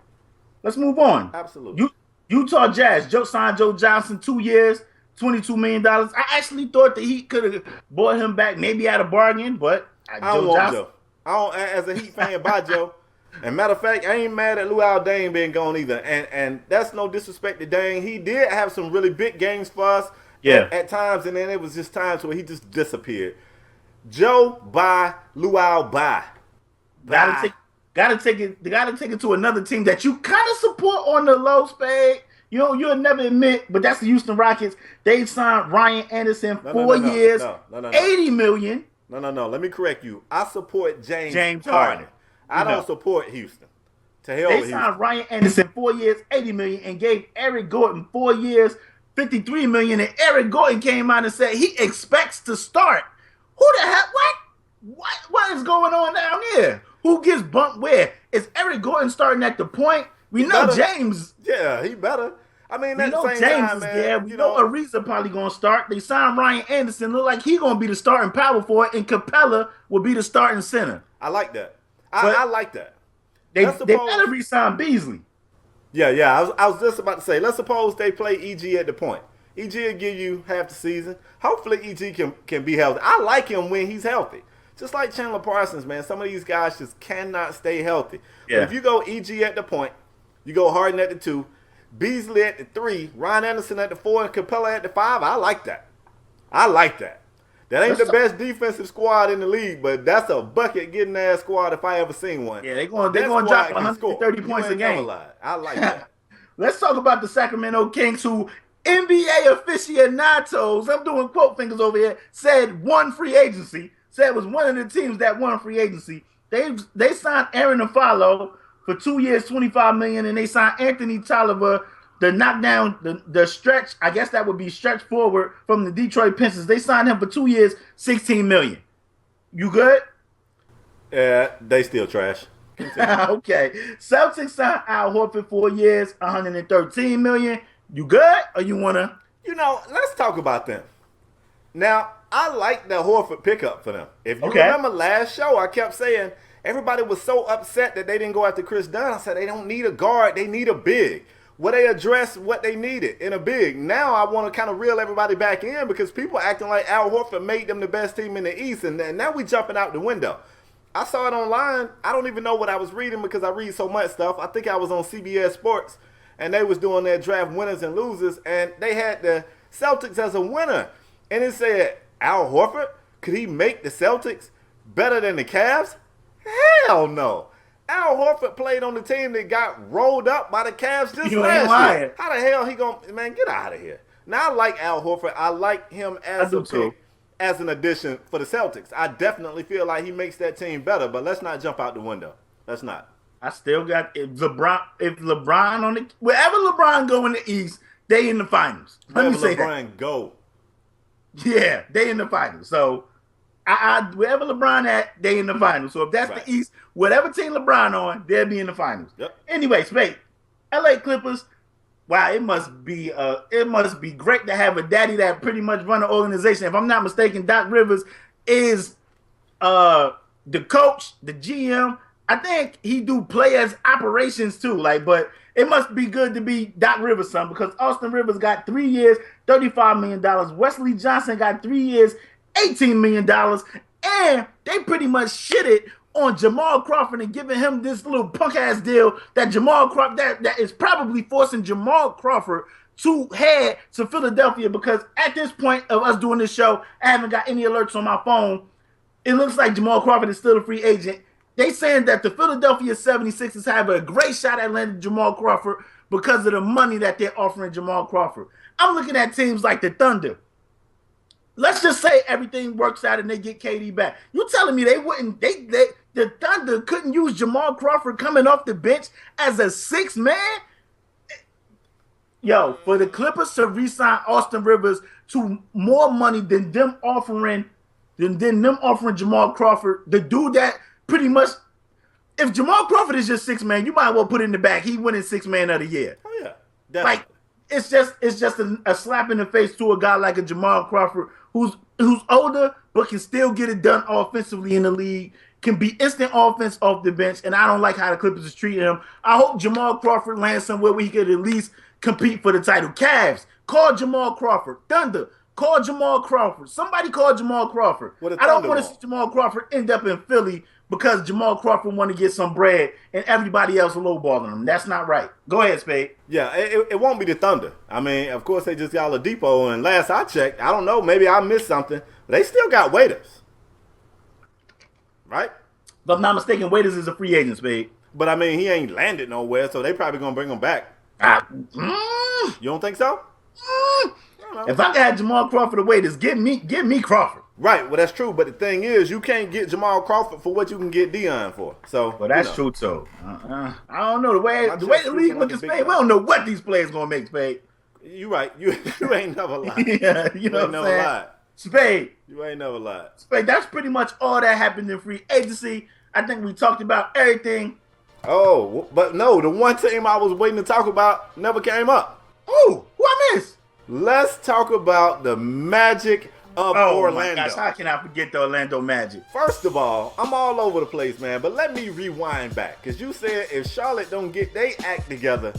let's move on. Absolutely. Utah Jazz signed Joe Johnson, 2 years, $22 million. I actually thought the Heat could have bought him back maybe at a bargain, but I don't want Joe. I don't, as a Heat fan, buy Joe. And matter of fact, I ain't mad at Luol Deng being gone either. And that's no disrespect to Deng. He did have some really big games for us. Yeah. at times, and then it was just times where he just disappeared. Joe, bye. Luau, bye. Gotta take it to another team that you kind of support on the low, Spade. You'll never admit, but that's the Houston Rockets. They signed Ryan Anderson 4 years, $80 million. No. Let me correct you. I support James Harden. I don't support Houston. To hell with Houston. They signed Ryan Anderson 4 years, $80 million, and gave Eric Gordon 4 years, $53 million. And Eric Gordon came out and said he expects to start. Who the heck? What is going on down here? Who gets bumped where? Is Eric Gordon starting at the point? We know James. Yeah, he better. I mean, we know James is there. We know Ariza probably going to start. They signed Ryan Anderson. Look like he's going to be the starting power forward, and Capella will be the starting center. I like that. I like that. They better re-sign Beasley. Yeah. I was just about to say, let's suppose they play EG at the point. EG will give you half the season. Hopefully EG can be healthy. I like him when he's healthy. Just like Chandler Parsons, man. Some of these guys just cannot stay healthy. Yeah. But if you go EG at the point, you go Harden at the 2, Beasley at the 3, Ryan Anderson at the 4, and Capella at the 5, I like that. That ain't the best defensive squad in the league, but that's a bucket-getting ass squad if I ever seen one. Yeah, they're going to drop 130 points a game. I like that. Let's talk about the Sacramento Kings, who NBA aficionados, I'm doing quote fingers over here, said won free agency. Said it was one of the teams that won free agency. They signed Aaron Afalo for 2 years, $25 million, and they signed Anthony Tolliver, the knockdown, the stretch. I guess that would be stretch forward from the Detroit Pistons. They signed him for 2 years, $16 million. You good? Yeah, they still trash. Okay. Celtics signed Al Horford 4 years, $113 million. You good, or you wanna? Let's talk about them. Now, I like the Horford pickup for them. If you remember last show, I kept saying everybody was so upset that they didn't go after Chris Dunn. I said they don't need a guard, they need a big. Well, they addressed what they needed in a big. Now I want to kind of reel everybody back in because people acting like Al Horford made them the best team in the East, and now we jumping out the window. I saw it online. I don't even know what I was reading because I read so much stuff. I think I was on CBS Sports, and they was doing their draft winners and losers, and they had the Celtics as a winner. And it said, Al Horford, could he make the Celtics better than the Cavs? Hell no. Al Horford played on the team that got rolled up by the Cavs just last year. How the hell he gonna, man, get out of here. Now, I like Al Horford. I like him as a pick, as an addition for the Celtics. I definitely feel like he makes that team better, but let's not jump out the window. Let's not. I still got, if LeBron on the, wherever LeBron go in the East, they in the finals. Let me say LeBron go. Yeah, they in the finals. So, wherever LeBron at, they in the finals. So if that's the East, whatever team LeBron on, they'll be in the finals. Yep. Anyway, Spade, LA Clippers. Wow, it must be great to have a daddy that pretty much run an organization. If I'm not mistaken, Doc Rivers is the coach, the GM. I think he do players operations too. But it must be good to be Doc Rivers' son because Austin Rivers got 3 years, $35 million. Wesley Johnson got 3 years, $18 million. And they pretty much shitted on Jamal Crawford and giving him this little punk-ass deal that Jamal Crawford, that is probably forcing Jamal Crawford to head to Philadelphia because at this point of us doing this show, I haven't got any alerts on my phone. It looks like Jamal Crawford is still a free agent. They saying that the Philadelphia 76ers have a great shot at landing Jamal Crawford because of the money that they're offering Jamal Crawford. I'm looking at teams like the Thunder. Let's just say everything works out and they get KD back. You telling me the Thunder couldn't use Jamal Crawford coming off the bench as a sixth man? Yo, for the Clippers to re-sign Austin Rivers to more money than them offering Jamal Crawford, the dude that pretty much, if Jamal Crawford is just six man, you might as well put it in the back. He winning six man of the year. Oh yeah, definitely. It's just a slap in the face to a guy like a Jamal Crawford who's older but can still get it done offensively in the league, can be instant offense off the bench, and I don't like how the Clippers is treating him. I hope Jamal Crawford lands somewhere where he could at least compete for the title. Cavs, call Jamal Crawford. Thunder, Call Jamal Crawford. Somebody call Jamal Crawford. I don't want to see Jamal Crawford end up in Philly because Jamal Crawford want to get some bread and everybody else lowballing him. That's not right. Go ahead, Spade. Yeah, it won't be the Thunder. I mean, of course, they just got Oladipo, and last I checked, I don't know, maybe I missed something, but they still got Waiters. Right? If I'm not mistaken, Waiters is a free agent, Spade. But, I mean, he ain't landed nowhere, so they probably going to bring him back. You don't think so? If I got Jamal Crawford or Waiters, give me Crawford. Right, well, that's true. But the thing is, you can't get Jamal Crawford for what you can get Dwyane for. So, well, that's true, too. I don't know. The way the league looking, Spade, we don't know what these players going to make, Spade. You right. You ain't never lied. Yeah, you know what I'm saying? Lied. Spade. You ain't never lied. Spade, that's pretty much all that happened in free agency. I think we talked about everything. Oh, but no, the one team I was waiting to talk about never came up. Ooh, who I missed? Let's talk about the Magic of Orlando. My gosh, how can I forget the Orlando Magic? First of all, I'm all over the place, man, but let me rewind back. Because you said if Charlotte don't get they act together,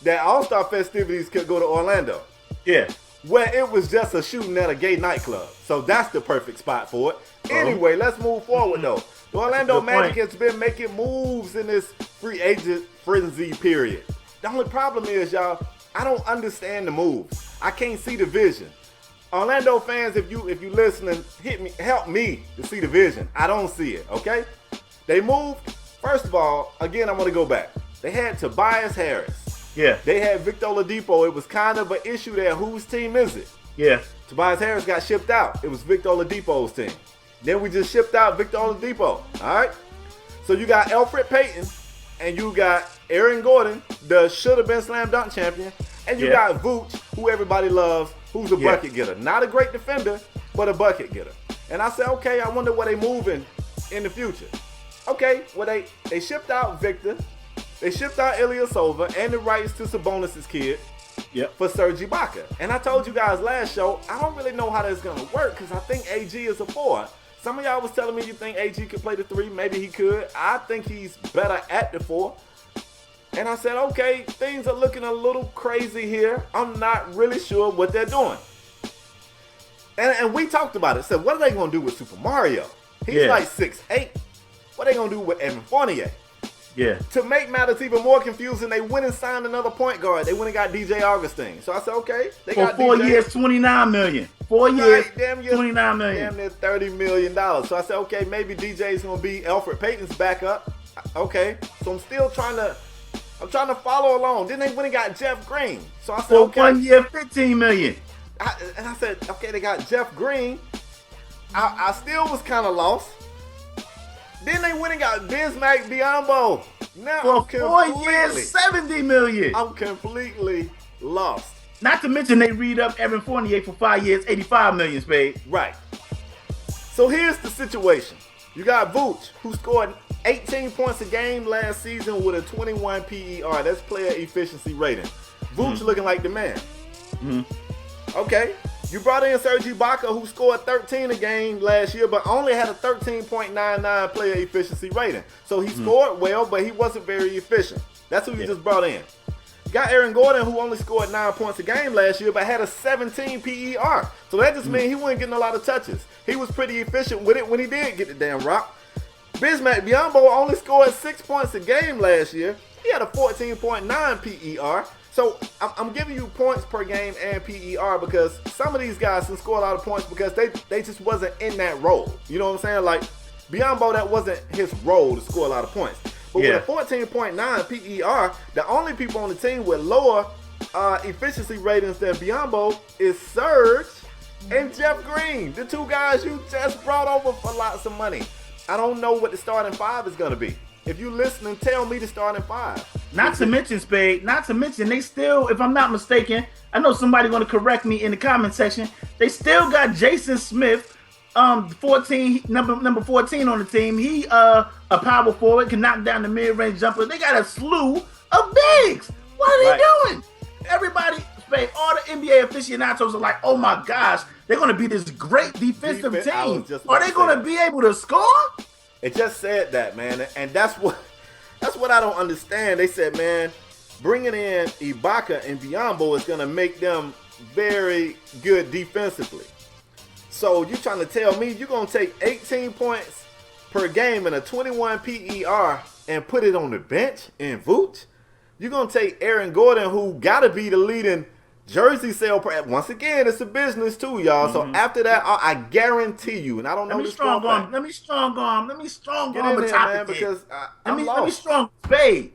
that All-Star festivities could go to Orlando. Yeah. Where it was just a shooting at a gay nightclub. So that's the perfect spot for it. Anyway, let's move forward, though. The Orlando Magic has been making moves in this free agent frenzy period. The only problem is, y'all, I don't understand the moves. I can't see the vision. Orlando fans, if you listening, help me to see the vision. I don't see it, okay? They moved. First of all, again, I want to go back. They had Tobias Harris. Yeah. They had Victor Oladipo. It was kind of an issue there. Whose team is it? Yeah. Tobias Harris got shipped out. It was Victor Oladipo's team. Then we just shipped out Victor Oladipo. All right? So you got Elfrid Payton, and you got Aaron Gordon, the should-have-been slam dunk champion, and you got Vooch, who everybody loves, who's a bucket getter. Not a great defender, but a bucket getter. And I said, okay, I wonder where they moving in the future. Okay, well, they shipped out Victor. They shipped out Ilyasova and the rights to Sabonis' kid for Serge Ibaka. And I told you guys last show, I don't really know how that's going to work because I think AG is a 4. Some of y'all was telling me you think AG could play the 3. Maybe he could. I think he's better at the 4. And I said, okay, things are looking a little crazy here. I'm not really sure what they're doing. And we talked about it. Said, what are they going to do with Super Mario? He's like 6'8". What are they going to do with Evan Fournier? Yeah. To make matters even more confusing, they went and signed another point guard. They went and got DJ Augustine. So I said, okay. They got 4 DJ. years, $29 million. 4 years, damn $29 million. Damn near $30 million. So I said, okay, maybe DJ's going to be Elfrid Payton's backup. Okay. So I'm still trying to follow along. Then they went and got Jeff Green. So I said, for okay. 1 year, $15 million. And I said, okay, they got Jeff Green. I still was kind of lost. Then they went and got Bismack Biyombo. Now for 4 years, $70 million. I'm completely lost. Not to mention they read up Evan Fournier for 5 years, $85 million, Spade. Right. So here's the situation. You got Vooch, who scored 18 points a game last season with a 21 PER. That's player efficiency rating. Vooch looking like the man. Okay. You brought in Serge Ibaka, who scored 13 a game last year, but only had a 13.99 player efficiency rating. So he scored well, but he wasn't very efficient. That's who you just brought in. You got Aaron Gordon, who only scored 9 points a game last year, but had a 17 PER. So that just means he wasn't getting a lot of touches. He was pretty efficient with it when he did get the damn rock. Bismack Biyombo only scored 6 points a game last year. He had a 14.9 PER. So I'm giving you points per game and PER because some of these guys can score a lot of points because they just wasn't in that role. You know what I'm saying? Like Biyombo, that wasn't his role to score a lot of points. But with a 14.9 PER, the only people on the team with lower efficiency ratings than Biyombo is Serge and Jeff Green, the two guys you just brought over for lots of money. I don't know what the starting 5 is going to be. If you listening, tell me the starting 5. Not to mention, Spade, they still, if I'm not mistaken, I know somebody going to correct me in the comment section, they still got Jason Smith, 14, number 14 on the team. He a power forward, can knock down the mid-range jumper. They got a slew of bigs. What are they doing? Everybody, Spade, all the NBA aficionados are like, oh my gosh, they're going to be this great defensive team. Are they going to be able to score? It just said that, man, and that's what I don't understand. They said, man, bringing in Ibaka and Biyombo is going to make them very good defensively. So you trying to tell me you're going to take 18 points per game and a 21 PER and put it on the bench in Vooch? You're going to take Aaron Gordon, who got to be the leading jersey sale. Once again, it's a business too, y'all. So after that, I guarantee you, and I don't know this for a fact. Let me strong arm Get in the there, topic, man, because I'm let lost. me strong Spade.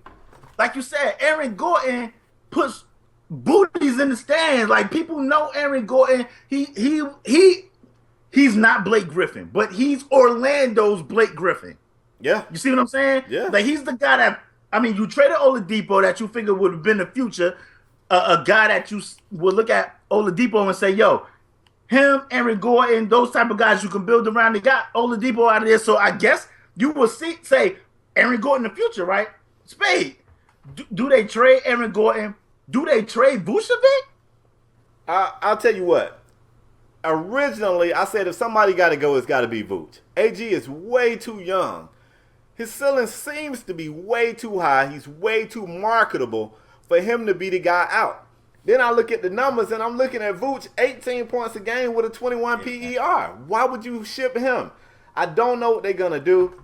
Like you said, Aaron Gordon puts booties in the stands. Like, people know Aaron Gordon. He's not Blake Griffin, but he's Orlando's Blake Griffin. Yeah. You see what I'm saying? Yeah. Like, he's the guy that, I mean, you traded Oladipo that you figure would have been the future, a guy that you would look at Oladipo and say, yo, him, Aaron Gordon, those type of guys you can build around. They got Oladipo out of there. So I guess you will say Aaron Gordon in the future, right? Spade. Do they trade Aaron Gordon? Do they trade Vucevic? I'll tell you what. Originally, I said if somebody got to go, it's got to be Vooch. AG is way too young. His ceiling seems to be way too high. He's way too marketable for him to be the guy out. Then I look at the numbers, and I'm looking at Vooch, 18 points a game with a 21 PER. Why would you ship him? I don't know what they're going to do.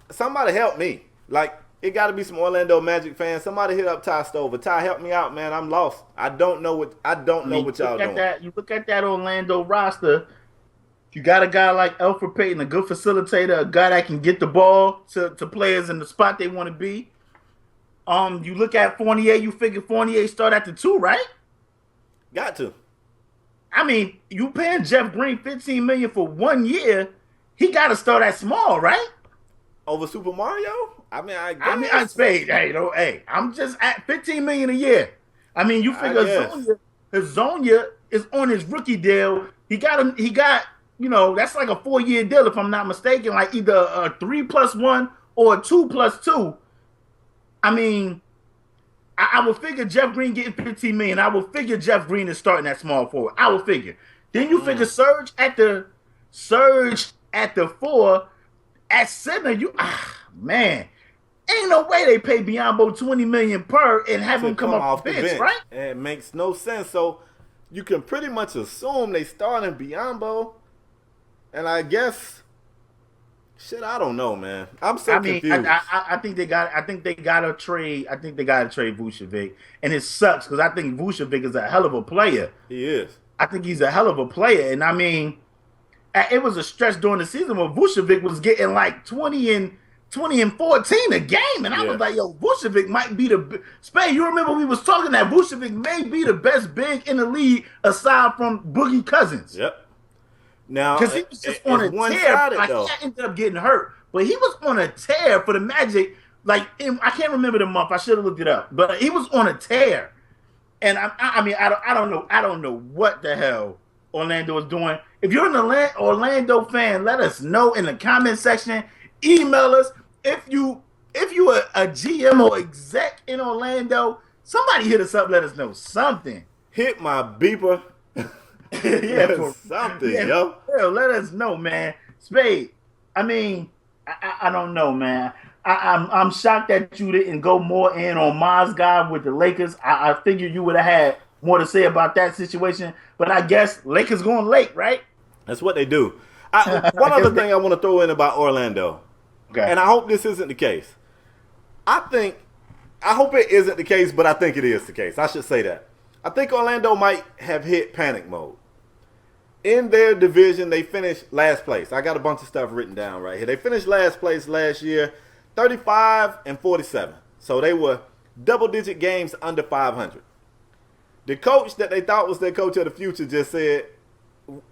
Somebody help me. Like, it got to be some Orlando Magic fans. Somebody hit up Ty Stover. Ty, help me out, man. I'm lost. I don't know what y'all doing. You look at that Orlando roster. You got a guy like Elfrid Payton, a good facilitator, a guy that can get the ball to players in the spot they want to be. You look at Fournier. You figure Fournier start at the 2, right? Got to. I mean, you paying Jeff Green $15 million for 1 year. He got to start at small, right? Over Super Mario? I Spade. Hey, I'm just at $15 million a year. I mean, you figure Zonia is on his rookie deal. He got, that's like a 4-year deal, if I'm not mistaken, like either a 3+1 or a 2+2. I mean, I will figure Jeff Green getting $15 million. I will figure Jeff Green is starting at small forward. I will figure. Then you figure Surge at the 4 at center. Man, ain't no way they pay Biyombo $20 million per and have him come off the bench, right? It makes no sense. So you can pretty much assume they starting Biyombo, and I guess. Shit, I don't know, man. I'm so confused. I think they gotta trade Vucevic, and it sucks because I think Vucevic is a hell of a player. He is. I think he's a hell of a player, and I mean, it was a stretch during the season where Vucevic was getting like 20 and 14 a game, and I was like, yo, Vucevic might be the Spade. You remember we was talking that Vucevic may be the best big in the league aside from Boogie Cousins. Yep. Now, because he was just on a tear. Like, he ended up getting hurt, but he was on a tear for the Magic. Like, I can't remember the month. I should have looked it up, but he was on a tear. And I don't know what the hell Orlando is doing. If you're an Orlando fan, let us know in the comment section. Email us if you are a GM or exec in Orlando. Somebody hit us up. Let us know something. Hit my beeper. Yo. Let us know, man. Spade. I mean, I don't know, man. I'm shocked that you didn't go more in on Mozgov with the Lakers. I figured you would have had more to say about that situation, but I guess Lakers going late, right? That's what they do. One other thing I want to throw in about Orlando, and I hope this isn't the case. I hope it isn't the case, but I think it is the case. I should say that. I think Orlando might have hit panic mode. In their division, they finished last place. I got a bunch of stuff written down right here. They finished last place last year, 35-47. So they were double-digit games under 500. The coach that they thought was their coach of the future just said,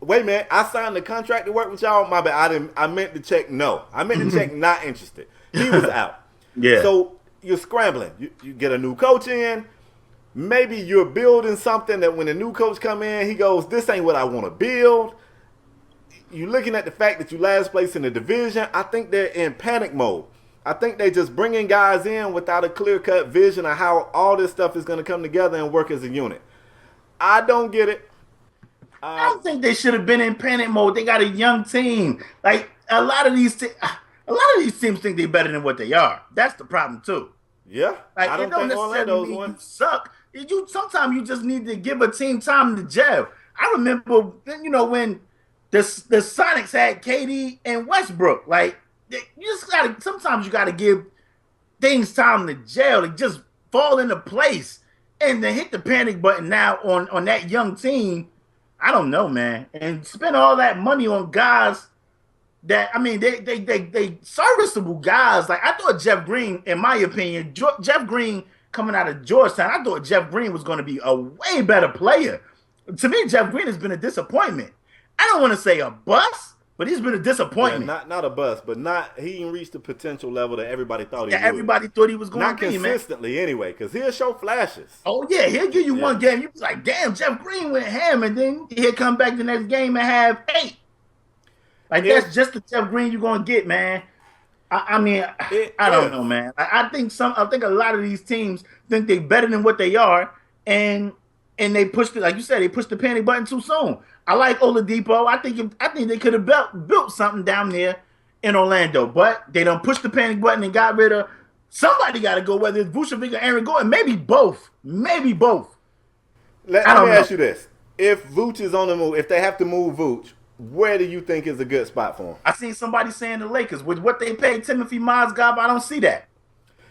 wait a minute, I signed the contract to work with y'all. My bad, I meant to check no. I meant to check not interested. He was out. Yeah. So you're scrambling. You get a new coach in. Maybe you're building something that when a new coach come in, he goes, this ain't what I want to build. You're looking at the fact that you last place in the division. I think they're in panic mode. I think they just bringing guys in without a clear-cut vision of how all this stuff is going to come together and work as a unit. I don't get it. I don't think they should have been in panic mode. They got a young team. Like, a lot of these teams think they're better than what they are. That's the problem, too. Yeah. Like, I don't think Orlando's one. Suck Sometimes you just need to give a team time to gel. I remember, when the Sonics had KD and Westbrook. Like, sometimes you gotta give things time to gel, to just fall into place, and to hit the panic button now on that young team. I don't know, man, and spend all that money on guys that, I mean, they serviceable guys. Like, I thought Jeff Green, in my opinion, Jeff Green coming out of Georgetown, I thought Jeff Green was going to be a way better player. To me, Jeff Green has been a disappointment. I don't want to say a bust, but he's been a disappointment. Yeah, not a bust, but he didn't reach the potential level that everybody thought he would. Everybody thought he was going to be, man. Not consistently, anyway, because he'll show flashes. Oh, yeah, he'll give you one game. You'll be like, damn, Jeff Green went ham, and then he'll come back the next game and have 8. Like, that's just the Jeff Green you're going to get, man. I don't know, man. I think a lot of these teams think they're better than what they are, and they pushed it, like you said, they pushed the panic button too soon. I like Oladipo. I think they could have built something down there in Orlando, but they don't push the panic button and got rid of somebody. Got to go, whether it's Vucevic or Aaron Gordon, maybe both. Let me ask you this: if Vooch is on the move, if they have to move Vooch, where do you think is a good spot for him? I seen somebody saying the Lakers. With what they paid Timothy Mozgov, I don't see that.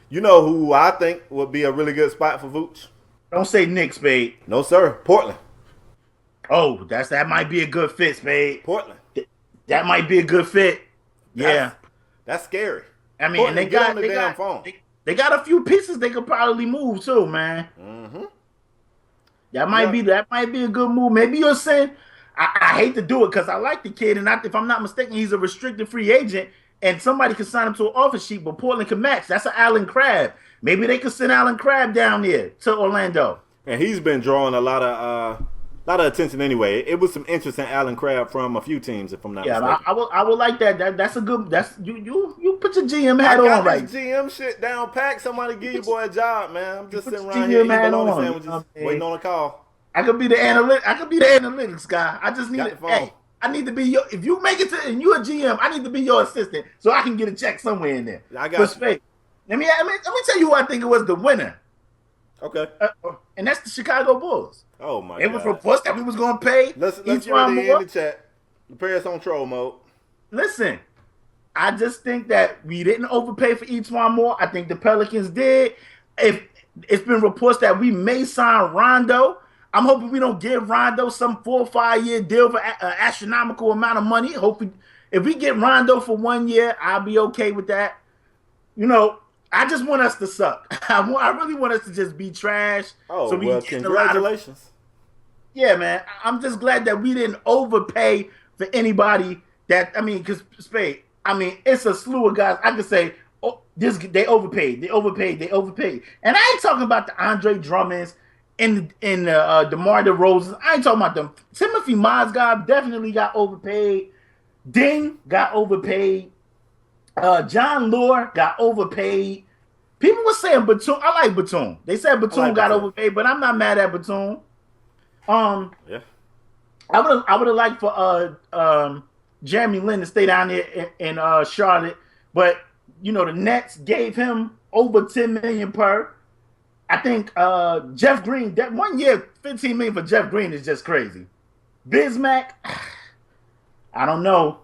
You know who I think would be a really good spot for Vooch? Don't say Knicks, Spade. No, sir. Portland. Oh, that might be a good fit, Spade. Portland. That might be a good fit. Yeah. That's scary. I mean, and they got a few pieces they could probably move too, man. Mm-hmm. That might be a good move. Maybe you're saying, I hate to do it because I like the kid, and if I'm not mistaken, he's a restricted free agent, and somebody could sign him to an offer sheet, but Portland can match. That's an Allen Crabbe. Maybe they could send Allen Crabbe down there to Orlando. And he's been drawing a lot of attention anyway. It was some interest in Allen Crabbe from a few teams, if I'm not mistaken. I would like that. That's a good. That's you put your GM hat on, right? GM shit down pack. Somebody give your boy a job, man. I'm just sitting around here eating bologna sandwiches, waiting on a call. I could be the analytics guy. I just need I need to be your. If you make it to and you're a GM, I need to be your assistant so I can get a check somewhere in there. I got you. Let me tell you who I think it was the winner. Okay. And that's the Chicago Bulls. Oh my God. It was reports that we was going to pay. Let's get ready in the chat. Prepare us on troll mode. Listen, I just think that we didn't overpay for Etuan Moore. I think the Pelicans did. If it's been reports that we may sign Rondo. I'm hoping we don't give Rondo some 4 or 5 year deal for an astronomical amount of money. Hopefully, if we get Rondo for 1 year, I'll be okay with that. I just want us to suck. I really want us to just be trash. Oh, well, congratulations. Yeah, man. I'm just glad that we didn't overpay for anybody because Spade, it's a slew of guys. I could say, they overpaid. And I ain't talking about the Andre Drummonds and DeMar DeRozan. I ain't talking about them. Timothy Mozgov definitely got overpaid. Ding got overpaid. John Lure got overpaid. People were saying Batum. I like Batum. They said Batum got overpaid, but I'm not mad at Batum. Yeah. I would have liked for Jeremy Lin to stay down there in Charlotte, but the Nets gave him over $10 million per. I think Jeff Green, that 1 year, $15 million for Jeff Green is just crazy. Bismack, I don't know.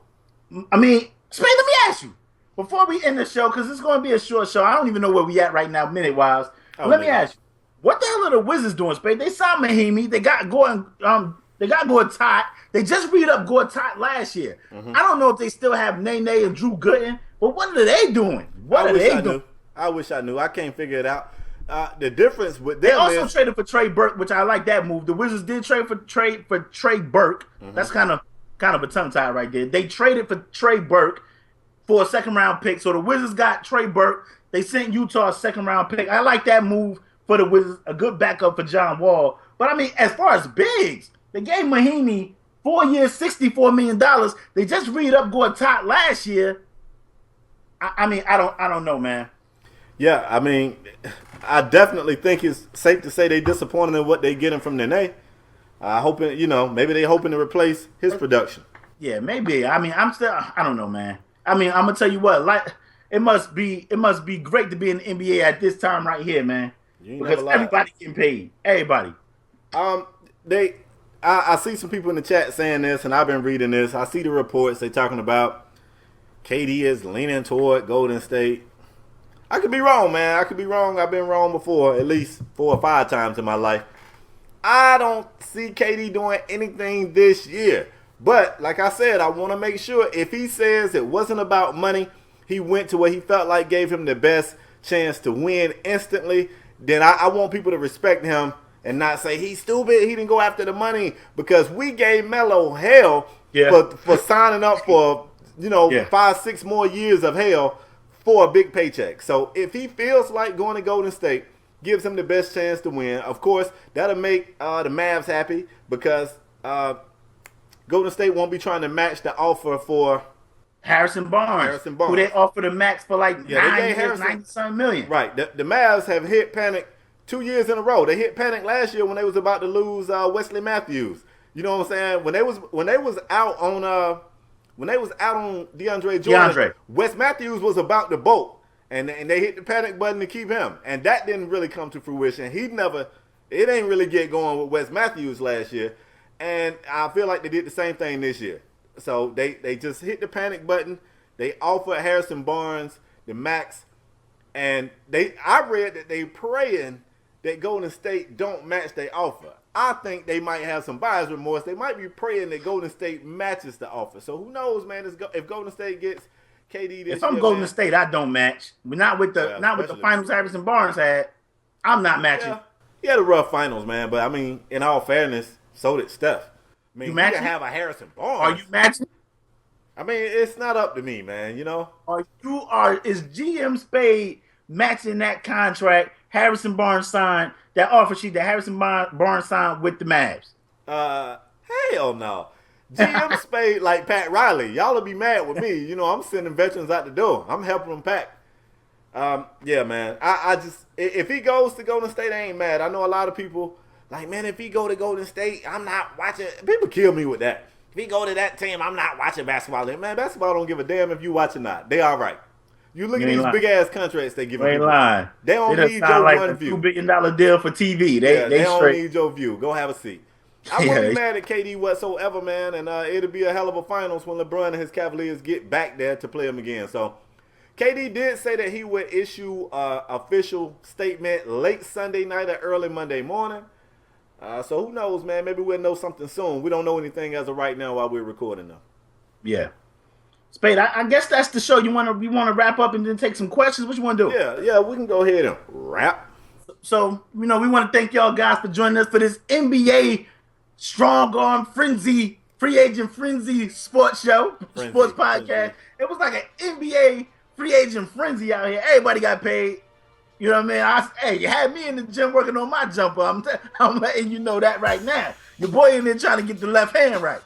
Spade, let me ask you. Before we end the show, because it's going to be a short show, I don't even know where we at right now, minute-wise. Let me ask you, what the hell are the Wizards doing, Spade? They signed Mahimi. They got Gortat. They just read up Gortat last year. Mm-hmm. I don't know if they still have Nene and Drew Gooden, but what are they doing? I wish I knew. I can't figure it out. The difference with them they also traded for Trey Burke, which I like that move. The Wizards did trade for Trey Burke. Mm-hmm. That's kind of a tongue tie right there. They traded for Trey Burke for a second-round pick. So the Wizards got Trey Burke. They sent Utah a second-round pick. I like that move for the Wizards, a good backup for John Wall. But, as far as bigs, they gave Mahinmi 4 years, $64 million. They just read up Gortat last year. I don't know, man. Yeah, I definitely think it's safe to say they disappointed in what they getting from Nene. Maybe they hoping to replace his production. Yeah, maybe. I don't know, man. I'm gonna tell you what, like it must be great to be in the NBA at this time right here, man. Because everybody getting paid. Everybody. I see some people in the chat saying this, and I've been reading this. I see the reports. They talking about KD is leaning toward Golden State. I could be wrong, man. I could be wrong. I've been wrong before, at least 4 or 5 times in my life. I don't see KD doing anything this year. But, like I said, I want to make sure if he says it wasn't about money, he went to what he felt like gave him the best chance to win instantly, then I want people to respect him and not say he's stupid, he didn't go after the money, because we gave Melo hell for signing up for 5-6 more years of hell for a big paycheck. So if he feels like going to Golden State gives him the best chance to win, of course that'll make the Mavs happy, because Golden State won't be trying to match the offer for Harrison Barnes, who they offered a max for like 90-something million. Right. The Mavs have hit panic 2 years in a row. They hit panic last year when they was about to lose Wesley Matthews. You know what I'm saying? When they was out on DeAndre Jordan, Wes Matthews was about to bolt, and they hit the panic button to keep him, and that didn't really come to fruition. It ain't really get going with Wes Matthews last year, and I feel like they did the same thing this year. So they just hit the panic button. They offered Harrison Barnes the max, and I read that they praying that Golden State don't match their offer. I think they might have some buyer's remorse. They might be praying that Golden State matches the offer. So who knows, man? If Golden State gets KD this if I'm year, Golden State, I don't match. But not with the finals Harrison Barnes had. I'm not matching. Yeah. He had a rough finals, man. But I mean, in all fairness, so did Steph. I mean, you can have a Harrison Barnes. Are you matching? I mean, it's not up to me, man. Is GM Spade matching that contract Harrison Barnes signed, that offer sheet that Harrison Barnes signed with the Mavs? Hell no. GM Spade like Pat Riley. Y'all will be mad with me. I'm sending veterans out the door. I'm helping them pack. Yeah, man. I just, if he goes to Golden State, I ain't mad. I know a lot of people like, man, if he go to Golden State, I'm not watching. People kill me with that. If he go to that team, I'm not watching basketball. Man, basketball don't give a damn if you watch or not. They all right. You look at these big-ass contracts they give you. Lying. They don't need your like one view. $2 billion deal for TV. They don't need your view. Go have a seat. I wouldn't be mad at KD whatsoever, man, and it'll be a hell of a finals when LeBron and his Cavaliers get back there to play them again. So KD did say that he would issue an official statement late Sunday night or early Monday morning. So who knows, man? Maybe we'll know something soon. We don't know anything as of right now while we're recording them. Yeah. Spade, I guess that's the show. You want to wrap up and then take some questions? What you want to do? Yeah, we can go ahead and wrap. So, we want to thank y'all guys for joining us for this NBA Strong Arm Freenzy, Free Agent Freenzy sports show, sports podcast. It was like an NBA free agent frenzy out here. Everybody got paid. You know what I mean? You had me in the gym working on my jumper. I'm letting you know that right now. Your boy in there trying to get the left hand right.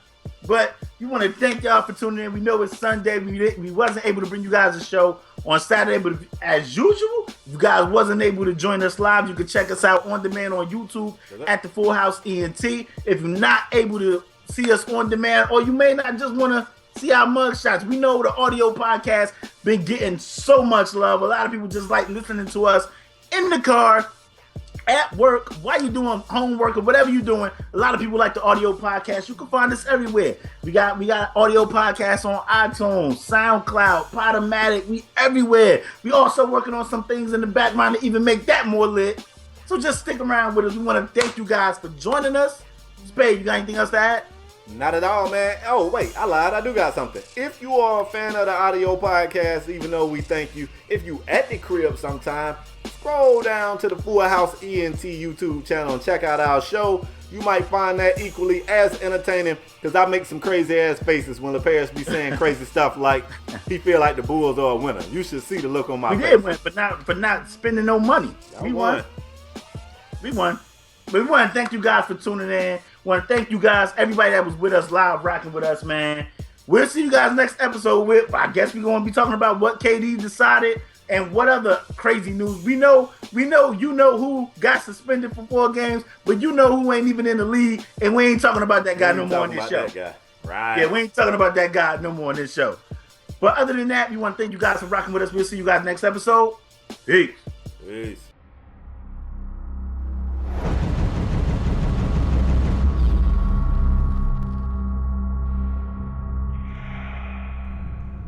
But we want to thank y'all for tuning in. We know it's Sunday. We wasn't able to bring you guys a show on Saturday, but as usual, if you guys wasn't able to join us live, you can check us out on demand on YouTube at TheFullHouseEnt. If you're not able to see us on demand, or you may not just want to see our mugshots, we know the audio podcast been getting so much love. A lot of people just like listening to us in the car, at work, while you're doing homework or whatever you're doing. A lot of people like the audio podcast. You can find us everywhere. We got audio podcasts on iTunes, SoundCloud, UPodOmatic. We everywhere. We also working on some things in the background to even make that more lit. So just stick around with us. We want to thank you guys for joining us. Spade, you got anything else to add? Not at all, man. Oh, wait, I lied. I do got something. If you are a fan of the audio podcast, even though we thank you, if you at the crib sometime, scroll down to the TheFullHouseEnt YouTube channel and check out our show. You might find that equally as entertaining, because I make some crazy ass faces when the Paris be saying crazy stuff like he feel like the Bulls are a winner. You should see the look on my face. We did win, but not spending no money. We won. But we want to thank you guys for tuning in. We want to thank you guys, everybody that was with us live, rocking with us, man. We'll see you guys next episode with, I guess we're going to be talking about what KD decided and what other crazy news. We know you know who got suspended for 4 games, but you know who ain't even in the league, and we ain't talking about that guy no more on this show. Right. Yeah, we ain't talking about that guy no more on this show. But other than that, we want to thank you guys for rocking with us. We'll see you guys next episode. Peace.